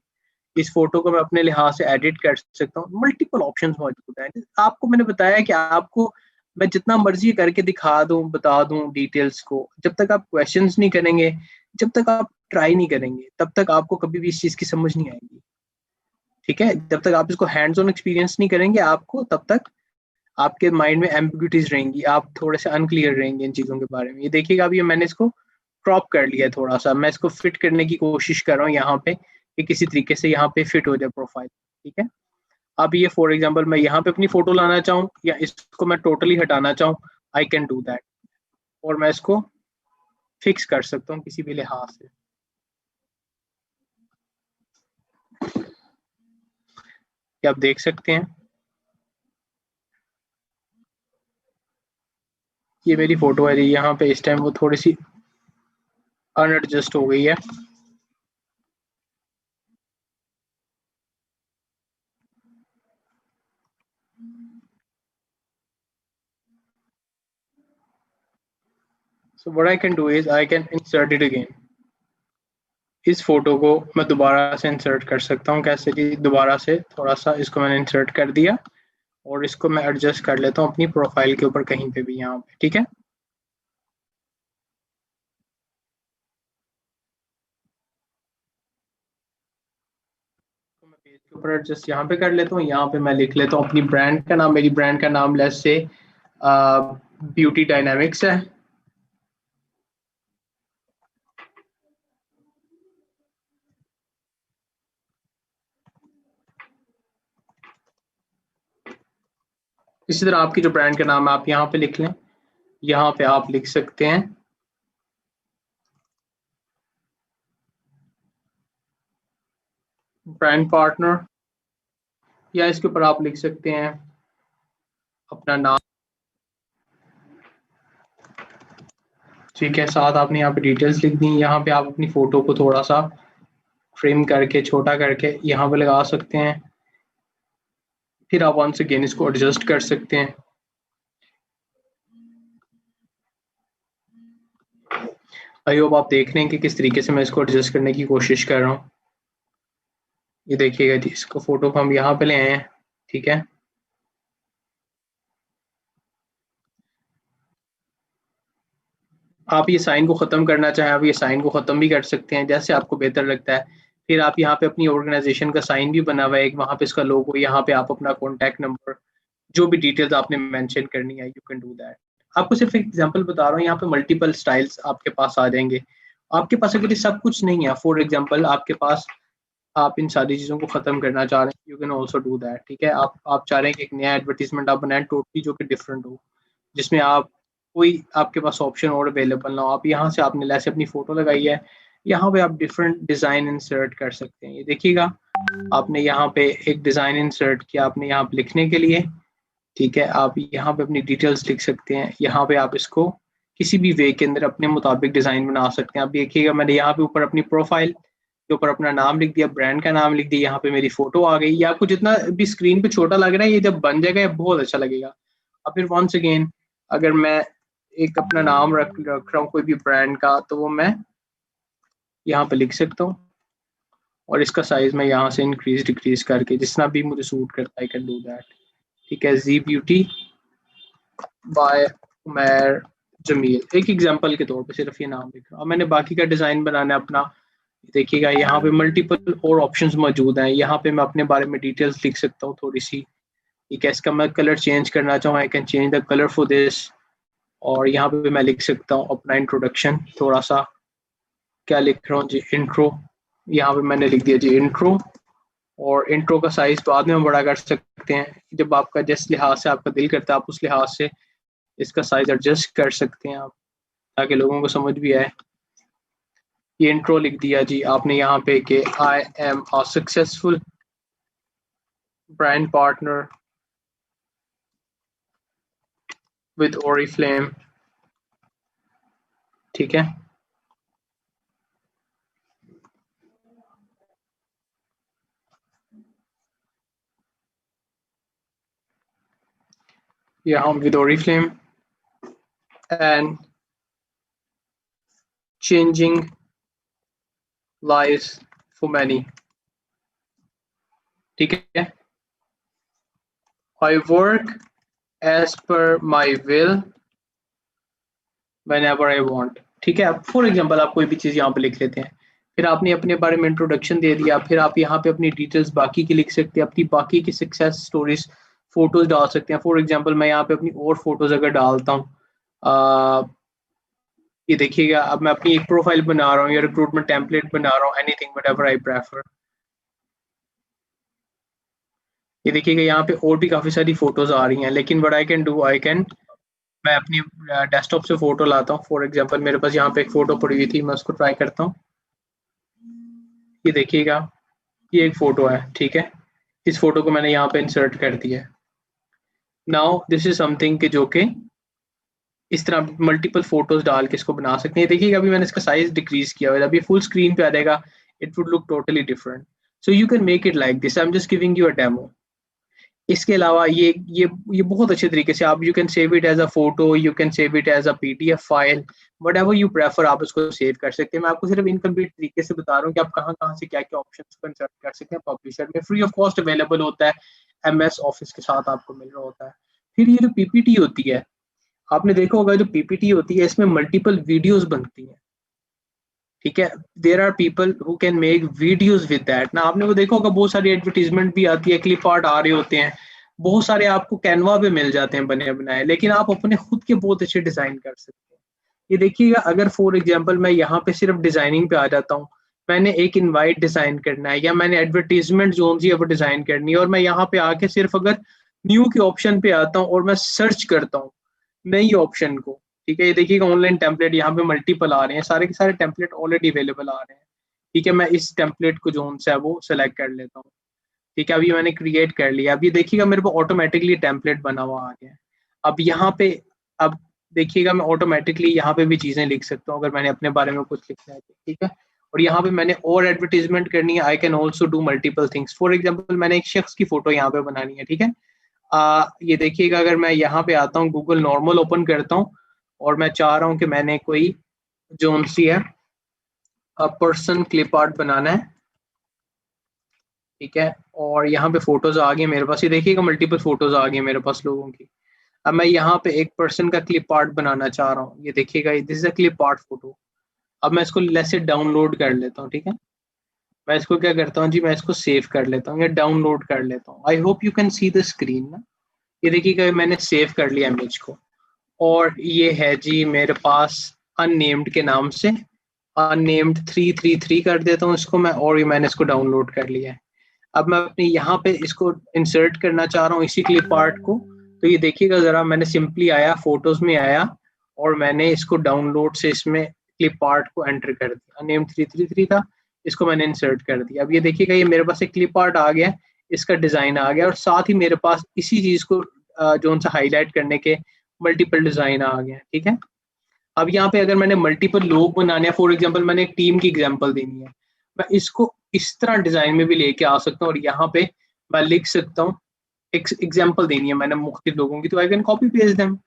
इस फोटो को मैं अपने लिहाज से एडिट कर सकता हूँ। मल्टीपल ऑप्शंस मौजूद हैं। आपको मैंने बताया कि आपको मैं जितना मर्जी करके दिखा दूं, बता दूं डिटेल्स को, जब तक आप क्वेश्चंस नहीं करेंगे, जब तक आप ट्राई नहीं करेंगे, तब तक आपको कभी भी इस चीज की समझ नहीं आएगी। ठीक है, जब तक आप इसको हैंड्स ऑन एक्सपीरियंस नहीं करेंगे आपको, तब तक आपके माइंड में एम्बिग्यूटीज रहेंगी, आप थोड़े से अनक्लियर रहेंगे इन चीजों के बारे में। ये देखिएगा, अभी मैंने इसको क्रॉप कर लिया है थोड़ा सा, मैं इसको फिट करने की कोशिश कर रहा हूँ यहाँ पे कि किसी तरीके से यहाँ पे फिट हो जाए प्रोफाइल। ठीक है, अब ये फॉर एग्जांपल मैं यहाँ पे अपनी फोटो लाना चाहूँ या इसको मैं टोटली हटाना चाहूँ, आई कैन डू दैट, और मैं इसको फिक्स कर सकता हूँ किसी भी लिहाज से। ये आप देख सकते हैं, ये मेरी फोटो है जी। यहाँ पे इस टाइम वो थोड़ी सी अनएडजस्ट हो गई है। So what I can do is I can insert it again. इस फोटो को मैं दोबारा से इंसर्ट कर सकता हूँ। कैसे जी? दोबारा से थोड़ा सा इसको मैंने इंसर्ट कर दिया और इसको मैं एडजस्ट कर लेता हूँ अपनी प्रोफाइल के ऊपर कहीं पे भी यहाँ पे। ठीक है, तो मैं पेज के ऊपर एडजस्ट यहाँ पे कर लेता हूँ। यहाँ पे मैं लिख लेता हूँ अपनी ब्रांड का नाम। मेरी ब्रांड का नाम लेट्स से ब्यूटी डायनामिक्स है। इसी तरह आपकी जो ब्रांड का नाम है आप यहाँ पे लिख लें। यहाँ पे आप लिख सकते हैं ब्रांड पार्टनर, या इसके ऊपर आप लिख सकते हैं अपना नाम। ठीक है, साथ आपने यहाँ पे डिटेल्स लिख दी। यहाँ पे आप अपनी फोटो को थोड़ा सा ट्रिम करके, छोटा करके यहाँ पे लगा सकते हैं। फिर आप वंस अगेन इसको एडजस्ट कर सकते हैं। आई होप आप देख रहे हैं कि किस तरीके से मैं इसको एडजस्ट करने की कोशिश कर रहा हूँ। ये देखिएगा जी, इसको फोटो को हम यहाँ पे ले आए हैं। ठीक है, आप ये साइन को ख़त्म करना चाहें, आप ये साइन को ख़त्म भी कर सकते हैं, जैसे आपको बेहतर लगता है। फिर आप यहाँ पे अपनी ऑर्गेनाइजेशन का साइन भी बना हुआ है एक, वहाँ पे इसका लोगो, यहाँ पे आप अपना कॉन्टैक्ट नंबर, जो भी डिटेल्स आपने मेंशन करनी है, यू कैन डू दैट। आपको सिर्फ एक एग्जांपल बता रहा हूँ, यहाँ पे मल्टीपल स्टाइल्स आपके पास आ जाएंगे। आपके पास अगर ये सब कुछ नहीं है, फॉर एग्जांपल आपके पास, आप इन सारी चीज़ों को ख़त्म करना चाह रहे हैं, you can also do that. ठीक है, आप चाह रहे हैं कि एक नया एडवर्टीजमेंट आप बनाएं टोटली जो कि डिफरेंट हो, जिसमें आप कोई आपके पास ऑप्शन और अवेलेबल ना हो। आप यहाँ से, आपने जैसे अपनी फोटो लगाई है, यहाँ पे आप डिफरेंट डिज़ाइन इंसर्ट कर सकते हैं। ये देखिएगा, आपने यहाँ पे एक डिज़ाइन इंसर्ट किया आपने यहाँ पे लिखने के लिए। ठीक है, आप यहाँ पे अपनी डिटेल्स लिख सकते हैं। यहाँ पे आप इसको किसी भी वे के अंदर अपने मुताबिक डिज़ाइन बना सकते हैं। आप देखिएगा, मैंने यहाँ पे ऊपर अपनी प्रोफाइल के ऊपर अपना नाम लिख दिया, ब्रांड का नाम लिख दिया, यहाँ पे मेरी फोटो आ गई। ये आपको जितना भी स्क्रीन पे छोटा लग रहा है, ये जब बन जाएगा ये बहुत अच्छा लगेगा। अब फिर वंस अगेन अगर मैं एक अपना नाम रख रहा हूँ कोई भी ब्रांड का, तो वो मैं यहाँ पे लिख सकता हूँ, और इसका साइज मैं यहाँ से इंक्रीज डिक्रीज करके जितना भी मुझे सूट करता है, कैन डू दैट। ठीक है, जी ब्यूटी बाय उमैर जमील, एक एग्जांपल के तौर पे सिर्फ ये नाम लिख रहा हूँ। अब मैंने बाकी का डिज़ाइन बनाना है अपना। देखिएगा, यहाँ पे मल्टीपल और ऑप्शंस मौजूद हैं। यहाँ पे मैं अपने बारे में डिटेल्स लिख सकता हूँ थोड़ी सी। ठीक है, इसका मैं कलर चेंज करना चाहूँ, I can change the colour for this. और यहाँ पे मैं लिख सकता हूँ अपना इंट्रोडक्शन थोड़ा सा, क्या लिख रहा हूँ जी, इंट्रो। यहाँ पे मैंने लिख दिया जी इंट्रो, और इंट्रो का साइज बाद में हम बड़ा कर सकते हैं, जब आपका जिस लिहाज से आपका दिल करता है आप उस लिहाज से इसका साइज एडजस्ट कर सकते हैं आप, ताकि लोगों को समझ भी आए। ये इंट्रो लिख दिया जी आपने यहाँ पे कि I am a successful brand partner with Oriflame. ठीक है, यहाँ with Oriflame and changing lives for many। ठीक है, I work as per my will whenever I want। ठीक है, फॉर एग्जाम्पल आप कोई भी चीज़ यहाँ पे लिख लेते हैं, फिर आपने अपने बारे में इंट्रोडक्शन दे दिया, फिर आप यहाँ पे अपनी डिटेल्स बाकी की लिख सकते हैं, अपनी बाकी की सक्सेस स्टोरीज फोटोज डाल सकते हैं। फॉर एग्जाम्पल मैं यहाँ पे अपनी और फोटोज अगर डालता हूँ, ये देखिएगा, अब मैं अपनी एक प्रोफाइल बना रहा हूँ या रिक्रूटमेंट टेम्पलेट बना रहा हूँ, एनीथिंग व्हाटएवर आई प्रेफर। ये देखिएगा यहाँ पे और भी काफी सारी फोटोज आ रही हैं, लेकिन व्हाट आई कैन डू, मैं अपनी डेस्कटॉप से फोटो लाता हूँ। फॉर एग्जांपल मेरे पास यहाँ पे एक फोटो पड़ी हुई थी, मैं उसको ट्राई करता हूँ। ये देखिएगा, ये एक फोटो है, ठीक है, इस फोटो को मैंने यहाँ पे इंसर्ट कर दिया है। नाउ दिस इज समथिंग कि जो कि इस तरह मल्टीपल फोटोज डाल के इसको बना सकते हैं। देखिएगा अभी मैंने इसका साइज डिक्रीज किया हुआ है, अभी फुल स्क्रीन पे आ जाएगा, it would look totally different. So you can make it like this, I am just giving you a demo. इसके अलावा ये बहुत अच्छे तरीके से आप, you can save it as a photo, you can save it as a PDF file, whatever you prefer, आप उसको सेव कर सकते हैं। मैं आपको सिर्फ इनकम्प्लीट तरीके से बता रहा हूँ कि आप कहाँ कहाँ से क्या क्या ऑप्शन को इंसर्ट कर सकते हैं। पब्लिशर में फ्री ऑफ कॉस्ट अवेलेबल होता है, MS ऑफिस के साथ आपको मिल रहा होता है। फिर ये जो PPT होती है, आपने देखा होगा जो PPT होती है इसमें मल्टीपल वीडियोज बनती हैं, ठीक है, there are people who can make videos with that ना। आपने वो देखा होगा, बहुत सारी एडवर्टीजमेंट भी आती है, क्लिप आर्ट आ रहे होते हैं, बहुत सारे आपको कैनवा पे मिल जाते हैं बने बनाए, लेकिन आप अपने खुद के बहुत अच्छे डिजाइन कर सकते हैं। ये देखिएगा, अगर फॉर एग्जांपल मैं यहाँ पे सिर्फ डिजाइनिंग पे आ जाता हूँ, मैंने एक इनवाइट डिजाइन करना है या मैंने एडवर्टीजमेंट जोन सी अब डिजाइन करनी है, और मैं यहाँ पे आके सिर्फ अगर न्यू के ऑप्शन पे आता हूँ और मैं सर्च करता हूँ नई ऑप्शन को, ठीक है, ये देखिएगा ऑनलाइन टेम्पलेट यहाँ पे मल्टीपल आ रहे हैं, सारे के सारे टेम्पलेट ऑलरेडी अवेलेबल आ रहे हैं। ठीक है, मैं इस टेम्पलेट को जो है वो सिलेक्ट कर लेता हूँ। ठीक है, अभी मैंने क्रिएट कर लिया, अब ये देखिएगा मेरे को ऑटोमेटिकली टेम्पलेट बना हुआ आ गया है। अब यहाँ पे, अब देखिएगा मैं ऑटोमेटिकली यहाँ पे भी चीजें लिख सकता हूँ अगर मैंने अपने बारे में कुछ लिखना है, ठीक है। और यहाँ पे मैंने और एडवर्टीजमेंट करनी है, आई can also do multiple things. For example मैंने एक शख्स की फोटो यहाँ पे बनानी है, ठीक है। ये देखिएगा, अगर मैं यहाँ पे आता हूँ, गूगल नॉर्मल ओपन करता हूँ और मैं चाह रहा हूँ कि मैंने कोई जोन सी है पर्सन क्लिप आर्ट बनाना है, ठीक है, और यहाँ पे फोटोज आ गई मेरे पास, ये देखिएगा मल्टीपल फोटोज आ गई मेरे पास लोगों की। अब मैं यहाँ पे एक पर्सन का क्लिप आर्ट बनाना चाह रहा हूँ, ये देखिएगा this is a clip art photo. अब मैं इसको लेट्स से डाउनलोड कर लेता हूँ, ठीक है, मैं इसको क्या करता हूँ जी, मैं इसको सेव कर लेता हूँ या डाउनलोड कर लेता हूँ। आई hope you can see the screen ना। ये देखिएगा मैंने सेव कर लिया इमेज को, और ये है जी मेरे पास अननेम्ड के नाम से, अननेम्ड 333 कर देता हूँ इसको मैं, और ये मैंने इसको डाउनलोड कर लिया है। अब मैं अपनी यहाँ पे इसको इंसर्ट करना चाह रहा हूँ इसी क्लिप आर्ट को, तो ये देखिएगा जरा, मैंने सिंपली आया फोटोज में आया और मैंने इसको डाउनलोड से इसमें क्लिप आर्ट को एंटर कर दिया, अननेम्ड 333 था, इसको मैंने इंसर्ट कर दिया। अब ये देखिएगा ये मेरे पास एक क्लिप आर्ट आ गया, इसका डिजाइन आ गया, और साथ ही मेरे पास इसी चीज को जो सा हाईलाइट करने के मल्टीपल डिजाइन आ गए, ठीक है। अब यहाँ पे अगर मैंने मल्टीपल लोग बनाने हैं, फॉर एग्जांपल मैंने एक टीम की एग्जांपल देनी है, मैं इसको इस तरह डिजाइन में भी लेके आ सकता हूँ, और यहाँ पे मैं लिख सकता हूँ, एक एग्जांपल देनी है मैंने मुख्तलिफ लोगों की, तो I can copy paste them,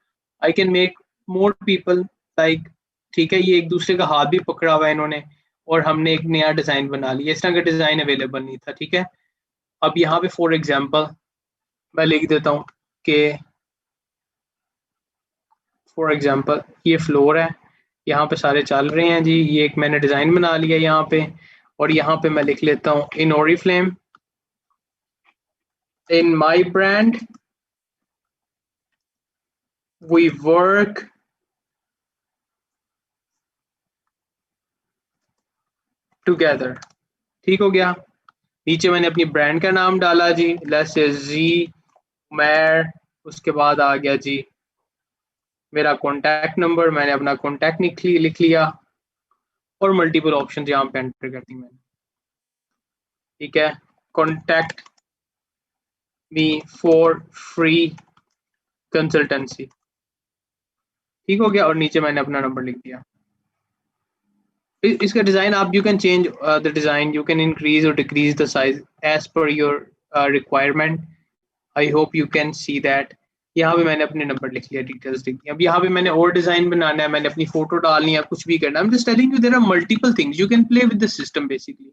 I can make more people like, ठीक है, ये एक दूसरे का हाथ भी पकड़ा हुआ है इन्होंने, और हमने एक नया डिजाइन बना लिया, इस तरह का डिजाइन अवेलेबल नहीं था, ठीक है। अब यहाँ पे फॉर एग्जाम्पल मैं लिख देता हूँ कि फॉर एग्जांपल ये फ्लोर है, यहाँ पे सारे चल रहे हैं जी, ये एक मैंने डिजाइन बना लिया यहाँ पे, और यहाँ पे मैं लिख लेता हूँ in Oriflame, in my brand we work together. ठीक हो गया, नीचे मैंने अपनी ब्रांड का नाम डाला जी, लेट्स से जी मैर, उसके बाद आ गया जी मेरा कॉन्टैक्ट नंबर, मैंने अपना कॉन्टैक्ट लिख लिया, और मल्टीपल ऑप्शन यहाँ पे एंटर कर दी मैंने, ठीक है, contact me for free consultancy, ठीक हो गया, और नीचे मैंने अपना नंबर लिख दिया। इसका डिजाइन आप, you can change the design, you can increase और decrease the size as per your requirement. I hope you can see that. यहाँ पे मैंने अपने नंबर लिख लिया, डिटेल्स लिख दी। अब यहाँ पे मैंने और डिजाइन बनाना है, मैंने अपनी फोटो डालनी है, कुछ भी करना है, I'm just telling you there are multiple things you can play with the system basically।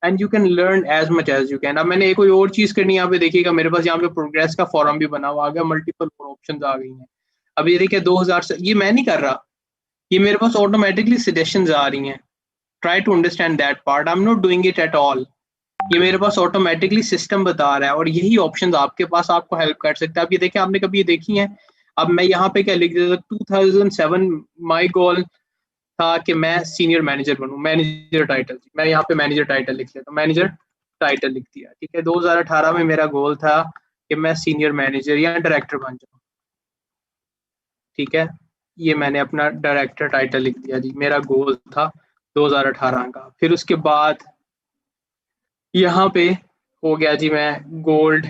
And you can learn as much as you can. अब मैंने एक कोई और चीज करनी है, यहाँ पे देखिएगा मेरे पास यहाँ पे प्रोग्रेस का फॉर्म भी बना हुआ आ गया, मल्टीपल ऑप्शंस आ गई हैं। अब ये देखिए 2000 से, ये मैं नहीं कर रहा, ये मेरे पास ऑटोमेटिकली सजेशंस आ रही हैं। Try to understand that part, I am not doing it at all. ये मेरे पास ऑटोमेटिकली सिस्टम बता रहा है, और यही ऑप्शंस आपके पास आपको हेल्प कर सकता है। अब ये देखिए आपने कभी ये देखी है, अब मैं यहाँ पे क्या लिख देता, 2007 माई गोल था कि मैं सीनियर मैनेजर बनूं, मैनेजर टाइटल, मैं यहाँ पे मैनेजर टाइटल लिख लेता हूँ, मैनेजर टाइटल लिख दिया, ठीक है। 2018 में मेरा गोल था कि मैं सीनियर मैनेजर या डायरेक्टर बन जाऊँ, ठीक है। ये मैंने अपना डायरेक्टर टाइटल लिख दिया जी, मेरा गोल था 2018 का। फिर उसके बाद यहाँ पे हो गया जी मैं गोल्ड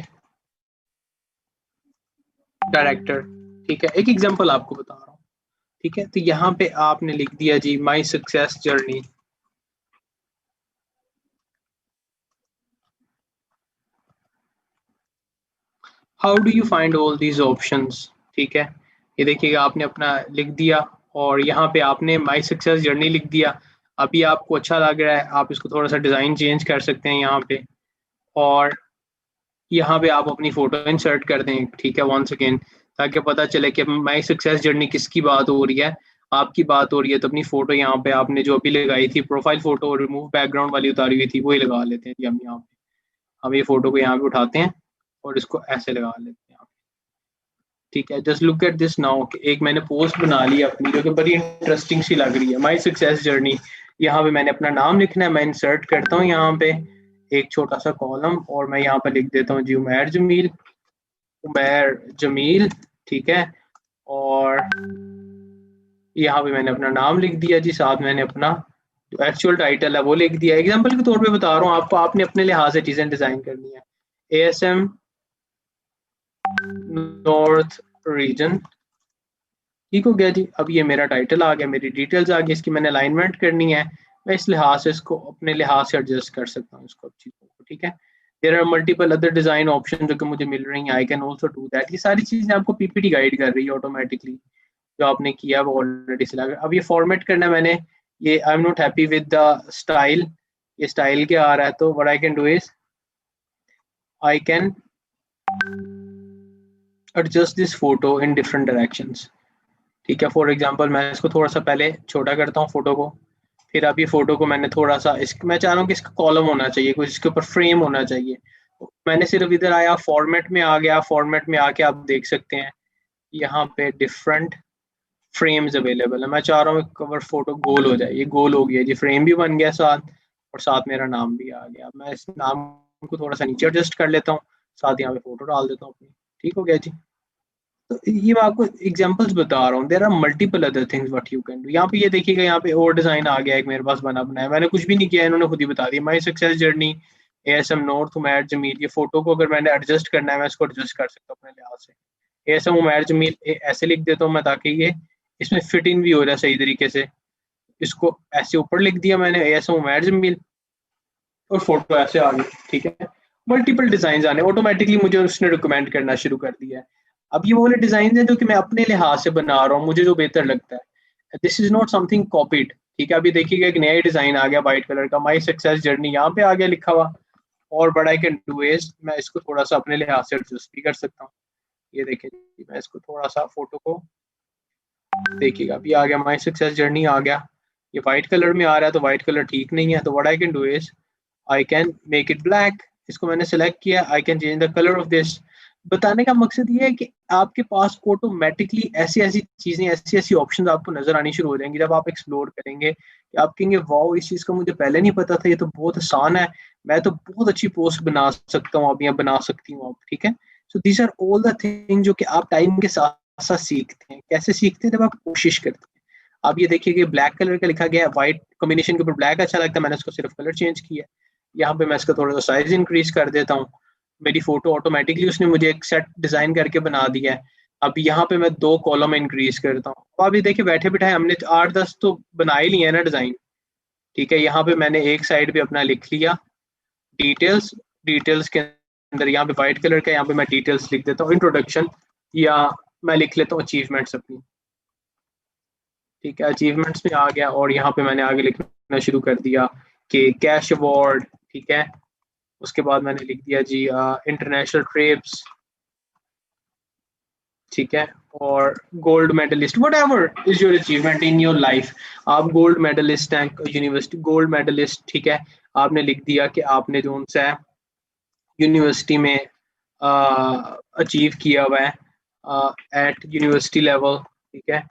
डायरेक्टर, ठीक है। एक एग्जांपल आपको बता रहा हूँ, ठीक है। तो यहाँ पे आपने लिख दिया जी my success journey, how do you find all these options, ठीक है। ये देखिएगा आपने अपना लिख दिया, और यहाँ पे आपने माई सक्सेस जर्नी लिख दिया। अभी आपको अच्छा लग रहा है, आप इसको थोड़ा सा डिज़ाइन चेंज कर सकते हैं यहाँ पे, और यहाँ पे आप अपनी फोटो इंसर्ट कर दें, ठीक है, वंस अगेन, ताकि पता चले कि माई सक्सेस जर्नी किसकी बात हो रही है, आपकी बात हो रही है। तो अपनी फोटो यहाँ पे आपने जो अभी लगाई थी, प्रोफाइल फोटो रिमूव बैकग्राउंड वाली उतारी हुई थी, वही लगा लेते हैं जी हम यहाँ पे। हम ये फोटो को यहाँ पे उठाते हैं और इसको ऐसे लगा लेते हैं, ठीक है। Just look at this now, एक मैंने पोस्ट बना ली अपनी जो कि बड़ी इंटरेस्टिंग सी लग रही है, माई सक्सेस जर्नी। यहाँ पे मैंने अपना नाम लिखना है, मैं इंसर्ट करता हूँ यहाँ पे एक छोटा सा कॉलम, और मैं यहाँ पे लिख देता हूँ जी उमैर जमील, उमैर जमील, ठीक है। और यहाँ पे मैंने अपना नाम लिख दिया जी, साथ मैंने अपना जो एक्चुअल टाइटल है वो लिख दिया। एग्जाम्पल के तौर पे बता रहा हूँ आपको, आपने अपने लिहाज से चीजें डिजाइन करनी है। ASM नॉर्थ रीजन, ठीक हो गया जी। अब ये मेरा टाइटल आ गया, मेरी डिटेल्स आ गई, इसकी मैंने अलाइनमेंट करनी है, मैं इस लिहाज से इसको अपने लिहाज से एडजस्ट कर सकता हूँ इसको चीज़ों को, ठीक है। There are multiple other design option जो कि मुझे मिल रही हैं, I can also do that. ये सारी चीजें आपको पीपीटी गाइड कर रही है ऑटोमेटिकली, जो आपने किया वो ऑलरेडी सिला गया। अब ये फॉर्मेट करना है मैंने, ये आई am not happy with the style, ये स्टाइल क्या आ रहा है, तो what I can do is I can adjust this photo in different directions, ठीक है। फॉर एग्जांपल मैं इसको थोड़ा सा पहले छोटा करता हूँ फोटो को, फिर अब ये फोटो को मैंने थोड़ा सा मैं चाह रहा हूँ कि इसका कॉलम होना चाहिए, कुछ इसके ऊपर फ्रेम होना चाहिए। मैंने सिर्फ इधर आया, फॉर्मेट में आ गया, फॉर्मेट में आके आप देख सकते हैं यहाँ पे डिफरेंट फ्रेम्स अवेलेबल है। मैं चाह रहा हूँ कवर फोटो गोल हो जाए, ये गोल हो गया जी, फ्रेम भी बन गया साथ, और साथ मेरा नाम भी आ गया। मैं इस नाम को थोड़ा सा नीचे एडजस्ट कर लेता हूँ, साथ यहाँ पे फोटो डाल देता हूँ अपनी, ठीक हो गया जी। तो ये मैं आपको एग्जांपल्स बता रहा हूँ, there are multiple other things what you can do. यहाँ पे ये देखिएगा, यहाँ पे और डिजाइन आ गया एक मेरे पास बना बनाया, मैंने कुछ भी नहीं किया, इन्होंने खुद ही बता दिया, my success journey ASM north Umair Jamil. ये फोटो को अगर मैंने एडजस्ट करना है, मैं इसको एडजस्ट कर सकता हूँ अपने लिहाज से। ASM उमैर जमील ऐसे लिख देता हूँ मैं, ताकि ये इसमें फिट इन भी हो जाए सही तरीके से। इसको ऐसे ऊपर लिख दिया मैंने ASM उमैर जमील, और फोटो ऐसे आ गई, ठीक है। मल्टीपल डिजाइन आने ऑटोमेटिकली, मुझे उसने रिकमेंड करना शुरू कर दिया है। अब ये वो वाले डिजाइन है जो कि मैं अपने लिहाज से बना रहा हूँ, मुझे जो बेहतर लगता है। This is not something copied, ठीक है। अभी देखिएगा एक नया डिजाइन आ गया व्हाइट कलर का, माई सक्सेस जर्नी यहाँ पे आ गया लिखा हुआ, और but I can do is मैं इसको थोड़ा सा अपने लिहाज से एडजस्ट भी कर सकता हूँ। ये देखिए मैं इसको थोड़ा सा फोटो को देखिएगा, अभी आ गया माई सक्सेस जर्नी आ गया, ये व्हाइट कलर में आ रहा है, तो व्हाइट कलर ठीक नहीं है, तो what I can do is I can make it black. इसको मैंने सेलेक्ट किया, I can change the colour of this. बताने का मकसद ये है कि आपके पास ऑटोमेटिकली ऐसी ऐसी चीजें, ऐसी ऐसी ऑप्शंस आपको नजर आनी शुरू हो जाएंगी जब आप एक्सप्लोर करेंगे, कि आप कहेंगे वाओ, इस चीज का मुझे पहले नहीं पता था, ये तो बहुत आसान है, मैं तो बहुत अच्छी पोस्ट बना सकता हूँ अब, या बना सकती हूँ अब, ठीक है। So these are all the thing जो कि आप टाइम के साथ साथ सीखते हैं। कैसे सीखते हैं, जब आप कोशिश करते हैं। आप ये देखिए कि ब्लैक कलर का लिखा गया है, व्हाइट कॉम्बिनेशन के ऊपर ब्लैक अच्छा लगता है, मैंने उसको सिर्फ कलर चेंज किया। यहाँ पे मैं इसका थोड़ा सा साइज इंक्रीज कर देता हूँ, मेरी फोटो ऑटोमेटिकली उसने मुझे एक सेट डिजाइन करके बना दिया है। अब यहाँ पे मैं 2 कॉलम इंक्रीज करता हूँ। अब ये देखिए बैठे बिठाए हमने 8-10 तो बना ही लिए है ना डिजाइन, ठीक है। यहाँ पे मैंने एक साइड पे अपना लिख लिया डिटेल्स, डिटेल्स के अंदर यहाँ पे व्हाइट कलर का, यहाँ पे मैं डिटेल्स लिख देता हूँ इंट्रोडक्शन, या मैं लिख लेता हूँ अचीवमेंट्स अपनी, ठीक है। अचीवमेंट्स में आ गया, और यहाँ पे मैंने आगे लिखना शुरू कर दिया कि कैश अवार्ड, ठीक है। उसके बाद मैंने लिख दिया जी इंटरनेशनल ट्रिप्स, ठीक है, और gold medalist, whatever is your achievement in your life. आप गोल्ड मेडलिस्ट हैं, यूनिवर्सिटी गोल्ड मेडलिस्ट, ठीक है। आपने लिख दिया कि आपने जो सा है यूनिवर्सिटी में अचीव किया हुआ है एट यूनिवर्सिटी लेवल, ठीक है,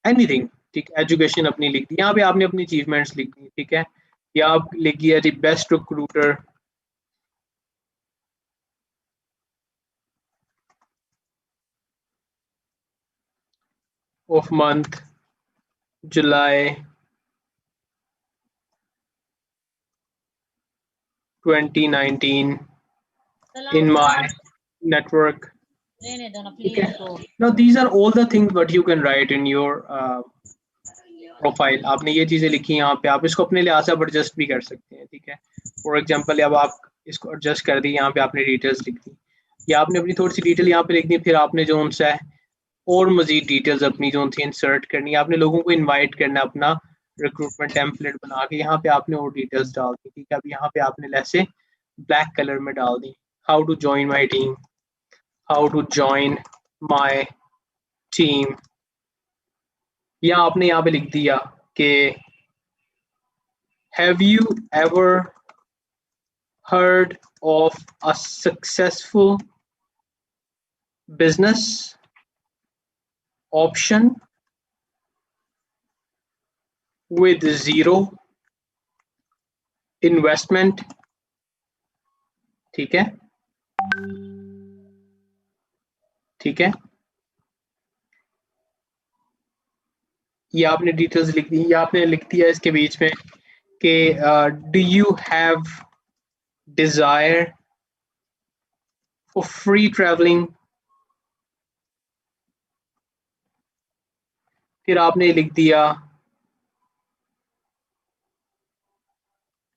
एनीथिंग, ठीक, एजुकेशन अपनी लिख दी। यहाँ पे आपने अपनी अचीवमेंट्स लिख दी, ठीक है। या आप लिख दिया जी best recruiter of month July 2019 in my network. Okay. Now these are all the things what you can write in your profile. आपने ये चीजें लिखी यहाँ पे, आप इसको अपने लिहाज से एडजस्ट भी कर सकते हैं, ठीक है। फॉर एग्जांपल अब आप इसको एडजस्ट कर दी, यहाँ पे आपने डिटेल्स लिख दी, या आपने अपनी थोड़ी सी डिटेल यहाँ पे लिख दी, फिर आपने जो उनसे है और मजीद डिटेल्स अपनी जो थी इंसर्ट करनी है, आपने लोगों को इन्वाइट करना है अपना रिक्रूटमेंट टेम्पलेट बना के, यहाँ पे आपने और डिटेल्स डाल दी, ठीक है। अब यहाँ पे आपने जैसे ब्लैक कलर में डाल दी, how to join my team, how to join my team, या आपने यहाँ पे लिख दिया कि have you ever heard of a successful business option with zero investment, ठीक है, ठीक है। ये आपने डिटेल्स लिख दी, या आपने लिख दिया इसके बीच में कि do you have desire for free traveling, फिर आपने लिख दिया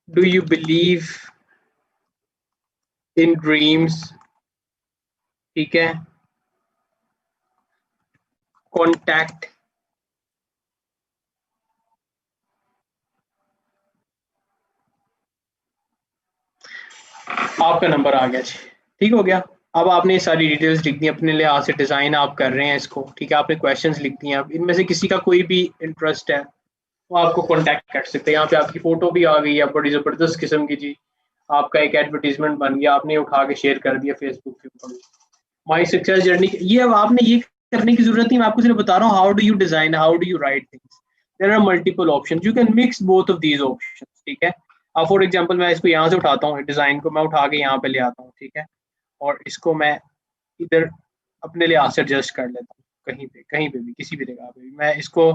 do you believe in dreams, ठीक है, contact आपका नंबर आ गया जी, ठीक हो गया। अब आपने ये सारी डिटेल्स लिख दी अपने लिहाज से, डिजाइन आप कर रहे हैं इसको, ठीक है। आपने क्वेश्चंस लिख दिए, अब इनमें से किसी का कोई भी इंटरेस्ट है वो आपको कांटेक्ट कर सकते हैं। यहाँ पे आपकी फोटो भी आ गई है बड़ी जबरदस्त किस्म की जी, आपका एक एडवर्टीजमेंट बन गया, आपने उठा के शेयर कर दिया फेसबुक के ऊपर। माई सक्सेस जर्नी, ये अब आपने ये करने की जरूरत नहीं, मैं आपको सिर्फ बता रहा हूँ how do you design, how do you write things. There are multiple options, you can mix both of these options, ठीक है। अब फॉर एग्जांपल मैं इसको यहाँ से उठाता हूँ, डिजाइन को मैं उठा के यहाँ पे ले आता हूँ, ठीक है, और इसको मैं इधर अपने लिहाज से एडजस्ट कर लेता हूँ, कहीं पे भी किसी भी जगह पे भी मैं इसको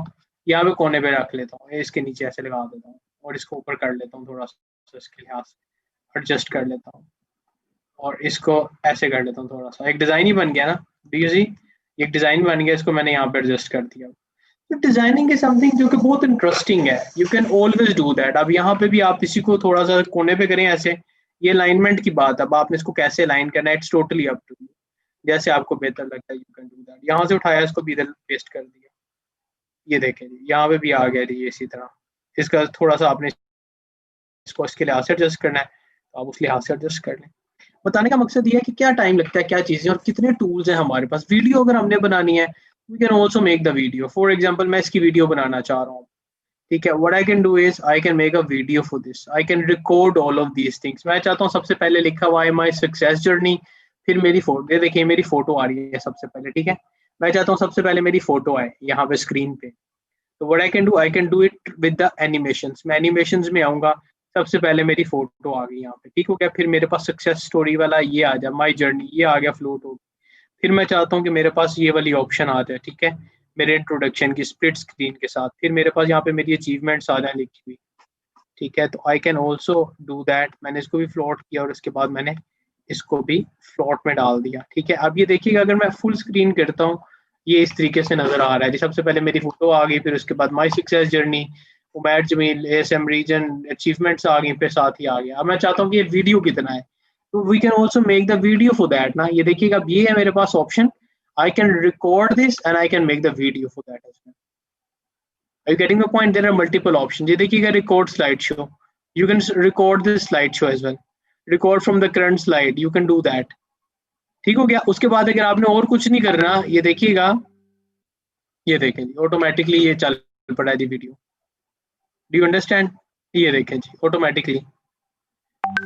यहाँ पे कोने पे रख लेता हूँ, इसके नीचे ऐसे लगा देता हूँ और इसको ऊपर कर लेता हूँ, थोड़ा सा इसके लिहाज से एडजस्ट कर लेता हूँ और इसको ऐसे कर लेता हूँ थोड़ा सा, एक डिजाइन ही बन गया ना, डू यू सी, एक डिजाइन बन गया, इसको मैंने यहाँ पे एडजस्ट कर दिया। तो डिजाइनिंग इज समथिंग जो कि बहुत इंटरेस्टिंग है, you can always do that. अब यहाँ पे भी आप इसी को थोड़ा सा कोने पे करें ऐसे, ये अलाइनमेंट की बात, अब आपने इसको कैसे अलाइन करना है, it's totally up to you, जैसे आपको बेहतर लगता है यू कैन डू दैट। यहाँ से उठाया, इसको भी इधर पेस्ट कर दिया, ये देखें जी यहाँ पे भी आ गया जी, इसी तरह इसका थोड़ा सा आपने इसको इसके लिहाज से एडजस्ट करना है तो आप उस लिहाज से एडजस्ट कर लें। बताने का मकसद ये है कि क्या टाइम लगता है, क्या चीज़ें और कितने टूल्स हैं हमारे पास। वीडियो अगर हमने बनानी है, we can also make the video. For example मैं इसकी वीडियो बनाना चाह रहा हूँ, ठीक है, what I can do is I can make a video for this, I can record all of these things. मैं चाहता हूँ सबसे पहले लिखा हुआ है माई सक्सेस जर्नी, फिर मेरी फोटो, देखिए मेरी फोटो आ रही है सबसे पहले, ठीक है। मैं चाहता हूँ सबसे पहले मेरी फोटो आए यहाँ पे स्क्रीन पे, तो what I can do it with the animations. मैं एनिमेशंस में आऊँगा, सबसे पहले मेरी फोटो आ गई यहाँ पे, ठीक हो गया। फिर मेरे पास सक्सेस स्टोरी वाला ये आ जाए, माई जर्नी ये आ गया, फ्लोट हो। फिर मैं चाहता हूँ कि मेरे पास ये वाली ऑप्शन आ जाए, ठीक है, मेरे इंट्रोडक्शन की स्प्लिट स्क्रीन के साथ। फिर मेरे पास यहाँ पे मेरी अचीवमेंट्स आ जाए लिखी हुई, ठीक है, तो आई कैन ऑल्सो डू दैट। मैंने इसको भी फ्लोट किया और उसके बाद मैंने इसको भी फ्लोट में डाल दिया, ठीक है। अब ये देखिएगा अगर मैं फुल स्क्रीन करता हूँ, ये इस तरीके से नजर आ रहा है। सबसे पहले मेरी फोटो आ गई, फिर उसके बाद my success journey, Umair Jameel, ASM region, achievements आ गई, फिर साथ ही आ गया। अब मैं चाहता हूँ कि ये वीडियो कितना है, तो we can also make the video for that ना। ये देखिएगा अब ये है मेरे पास option, I can record this and I can make the video for that as well. Are you getting the point? There are multiple options. ये देखिएगा record slide show, You can record this slideshow as well. Record from the current slide. You can do that. ठीक हो गया. उसके बाद अगर आपने और कुछ नहीं करना, ये देखिएगा, ये देखें जी, ऑटोमेटिकली ये चल पड़ा है जी वीडियो. Do you understand? ये देखें जी, ऑटोमेटिकली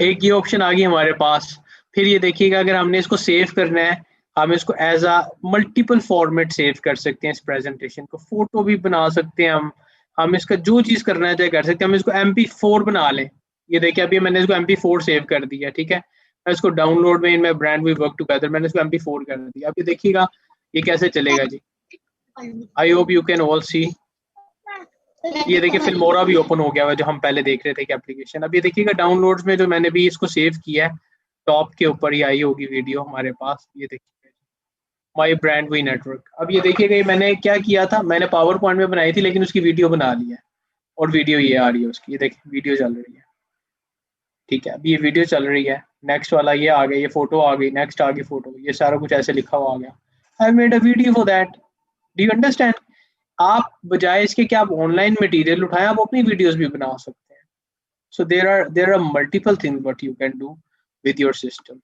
एक ये ऑप्शन आ गई हमारे पास. फिर ये देखिएगा, अगर हमने इसको सेव करना है, हम इसको as a multiple format save कर सकते हैं. इस प्रेजेंटेशन को फोटो भी बना सकते हैं हम इसका जो चीज करना है कर सकते हैं. हम इसको MP4 बना लें. ये देखिए, अभी मैंने इसको MP4 सेव कर दिया. ठीक है, मैं इसको डाउनलोड में in my brand we work together, मैंने इसको MP4 कर दिया. अब ये देखिएगा ये कैसे चलेगा जी. I hope you can all see. ये देखिए फिल्मोरा भी ओपन हो गया हुआ जो हम पहले देख रहे थे कि एप्लीकेशन. अब ये देखिएगा डाउनलोड्स में जो मैंने भी इसको सेव किया है, टॉप के ऊपर ही आई होगी वीडियो हमारे पास. ये देखिए माई ब्रांड वी नेटवर्क. अब ये देखिएगा मैंने क्या किया था, मैंने पावर पॉइंट में बनाई थी लेकिन उसकी वीडियो बना ली है और वीडियो ये आ रही है उसकी. ये देखिए वीडियो चल रही है. ठीक है, अब ये वीडियो चल रही है. नेक्स्ट वाला ये आ गया, ये फोटो आ गई, नेक्स्ट आ गई फोटो, ये सारा कुछ ऐसे लिखा हुआ आ गया. I made a video for that. Do you understand? आप बजाय इसके कि आप ऑनलाइन मटेरियल उठाएं, आप अपनी वीडियोस भी बना सकते हैं. So there are multiple things what you can do with your system.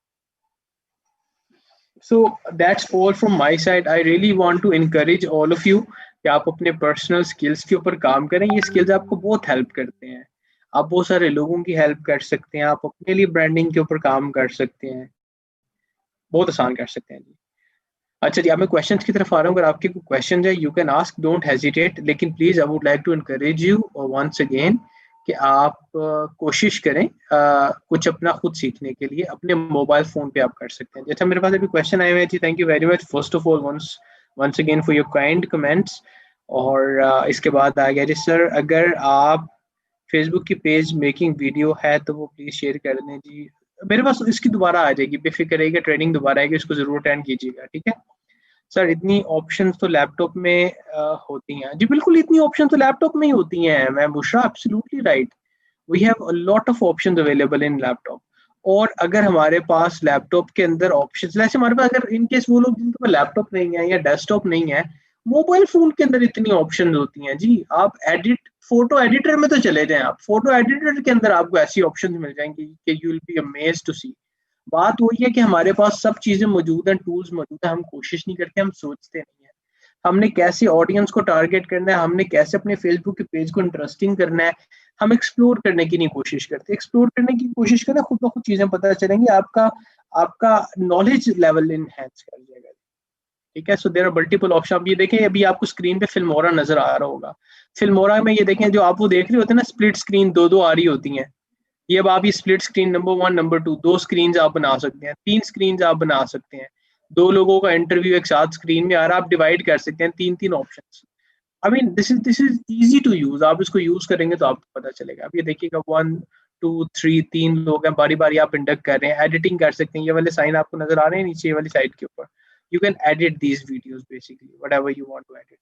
So that's all from my side. I really want to encourage all of you कि आप अपने पर्सनल स्किल्स के ऊपर काम करें. ये स्किल्स आपको बहुत हेल्प करते हैं. आप बहुत सारे लोगों की हेल्प कर सकते हैं. आप अपने लिए ब्रांडिंग के ऊपर काम कर सकते हैं, बहुत आसान कर सकते हैं जी. अच्छा जी, अब मैं क्वेश्चंस की तरफ आ रहा हूँ. अगर आपके कोई क्वेश्चन है you can ask, don't hesitate. लेकिन please I would like to encourage you once again कि आप कोशिश करें कुछ अपना खुद सीखने के लिए. अपने मोबाइल फोन पे आप कर सकते हैं. जैसा मेरे पास अभी क्वेश्चन आए हुए हैं जी. Thank you very much first of all once again for your kind comments. और इसके बाद आ गया जी, सर अगर आप फेसबुक की पेज मेकिंग वीडियो है तो वो प्लीज शेयर कर दें जी. मेरे पास इसकी दोबारा आ जाएगी, बेफिक्र रहिएगा, ट्रेनिंग दोबारा आएगी, इसको जरूर अटेंड कीजिएगा. ठीक है सर, इतनी ऑप्शंस तो लैपटॉप में होती हैं जी. बिल्कुल, इतनी ऑप्शन तो लैपटॉप में ही होती हैं ma'am Bushra, absolutely right. We have a lot of options available in laptop. और अगर हमारे पास लैपटॉप के अंदर ऑप्शंस, जैसे हमारे पास अगर इन केस वो लोग जिनके पास लैपटॉप नहीं है या डेस्कटॉप नहीं है, मोबाइल फोन के अंदर इतनी ऑप्शंस होती हैं जी. आप फोटो एडिटर में तो चले जाएं. आप फोटो एडिटर के अंदर आपको ऐसी ऑप्शंस मिल जाएंगी कि you will be amazed to see. बात वही है कि हमारे पास सब चीजें मौजूद हैं, टूल्स मौजूद हैं. हम कोशिश नहीं करते, हम सोचते नहीं है हमने कैसे ऑडियंस को टारगेट करना है, हमने कैसे अपने फेसबुक के पेज को इंटरेस्टिंग करना है. हम एक्सप्लोर करने की नहीं कोशिश करते. एक्सप्लोर करने की कोशिश करें, खुद ब खुद चीजें पता चलेंगी. आपका नॉलेज लेवल इनहैंस कर जाएगा. ठीक है, so there are multiple option. आप ये देखें, अभी आपको स्क्रीन पे फिल्मोरा नजर आ रहा होगा. फिल्मोरा में ये देखें, जो आप वो देख रहे होते हैं ना, स्प्लिट स्क्रीन दो आ रही होती हैं. ये अब आप ये split screen number 1 number 2 2 screen आप बना सकते हैं, 3 स्क्रीन आप बना सकते हैं. 2 लोगों का इंटरव्यू एक साथ स्क्रीन में आ रहा है, आप डिवाइड कर सकते हैं 3 options. I mean this is easy to use. आप इसको यूज करेंगे तो आपको पता चलेगा. अब ये देखिएगा 1 2 3 3 लोग हैं, बारी बारी आप इंडक्ट कर रहे हैं, एडिटिंग कर सकते हैं. ये वाले साइन आपको नजर आ रहे हैं नीचे वाली साइड के ऊपर. You can edit these videos basically whatever you want to edit.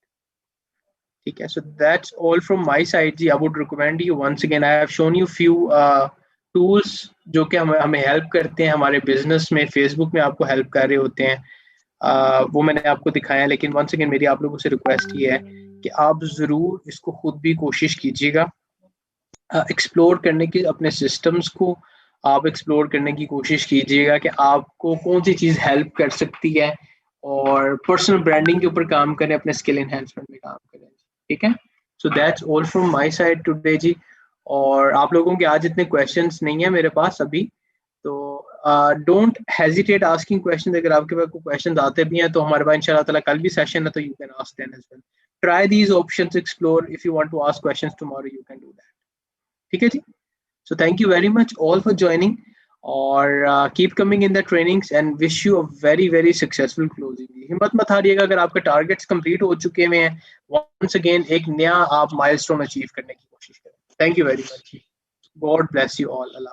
ठीक है, so that's all from my side ji. I would recommend you once again, I have shown you few tools जो कि हमें हेल्प करते हैं हमारे बिजनेस में, फेसबुक में आपको हेल्प कर रहे होते हैं. वो मैंने आपको दिखाया. लेकिन वंस अगेन मेरी आप लोगों से रिक्वेस्ट ये है कि आप ज़रूर इसको खुद भी कोशिश कीजिएगा एक्सप्लोर करने की. अपने सिस्टम्स को आप एक्सप्लोर करने की कोशिश कीजिएगा कि आपको कौन सी चीज़ हेल्प कर सकती है, और पर्सनल ब्रांडिंग के ऊपर काम करें, अपने स्किल एनहेंसमेंट में काम करें. ठीक है, so that's all from my side today जी. और आप लोगों के आज इतने क्वेश्चंस नहीं है मेरे पास अभी, तो डोंट हेजिटेट आस्किंग क्वेश्चंस. अगर आपके पास कोई क्वेश्चंस आते भी हैं तो हमारे पास इंशाल्लाह ताला कल भी सेशन है, तो you can ask them as well. Try these options, explore. If you want to ask questions tomorrow you can do that. ठीक है जी. So thank you very much all for joining, और keep coming in the trainings and wish you a very very successful closing. हिम्मत मत हारिएगा. अगर आपके टारगेट्स कंप्लीट हो चुके हुए हैं, वंस अगेन एक नया आप माइलस्टोन अचीव करने की कोशिश करें. Thank you very much. God bless you all. Allah.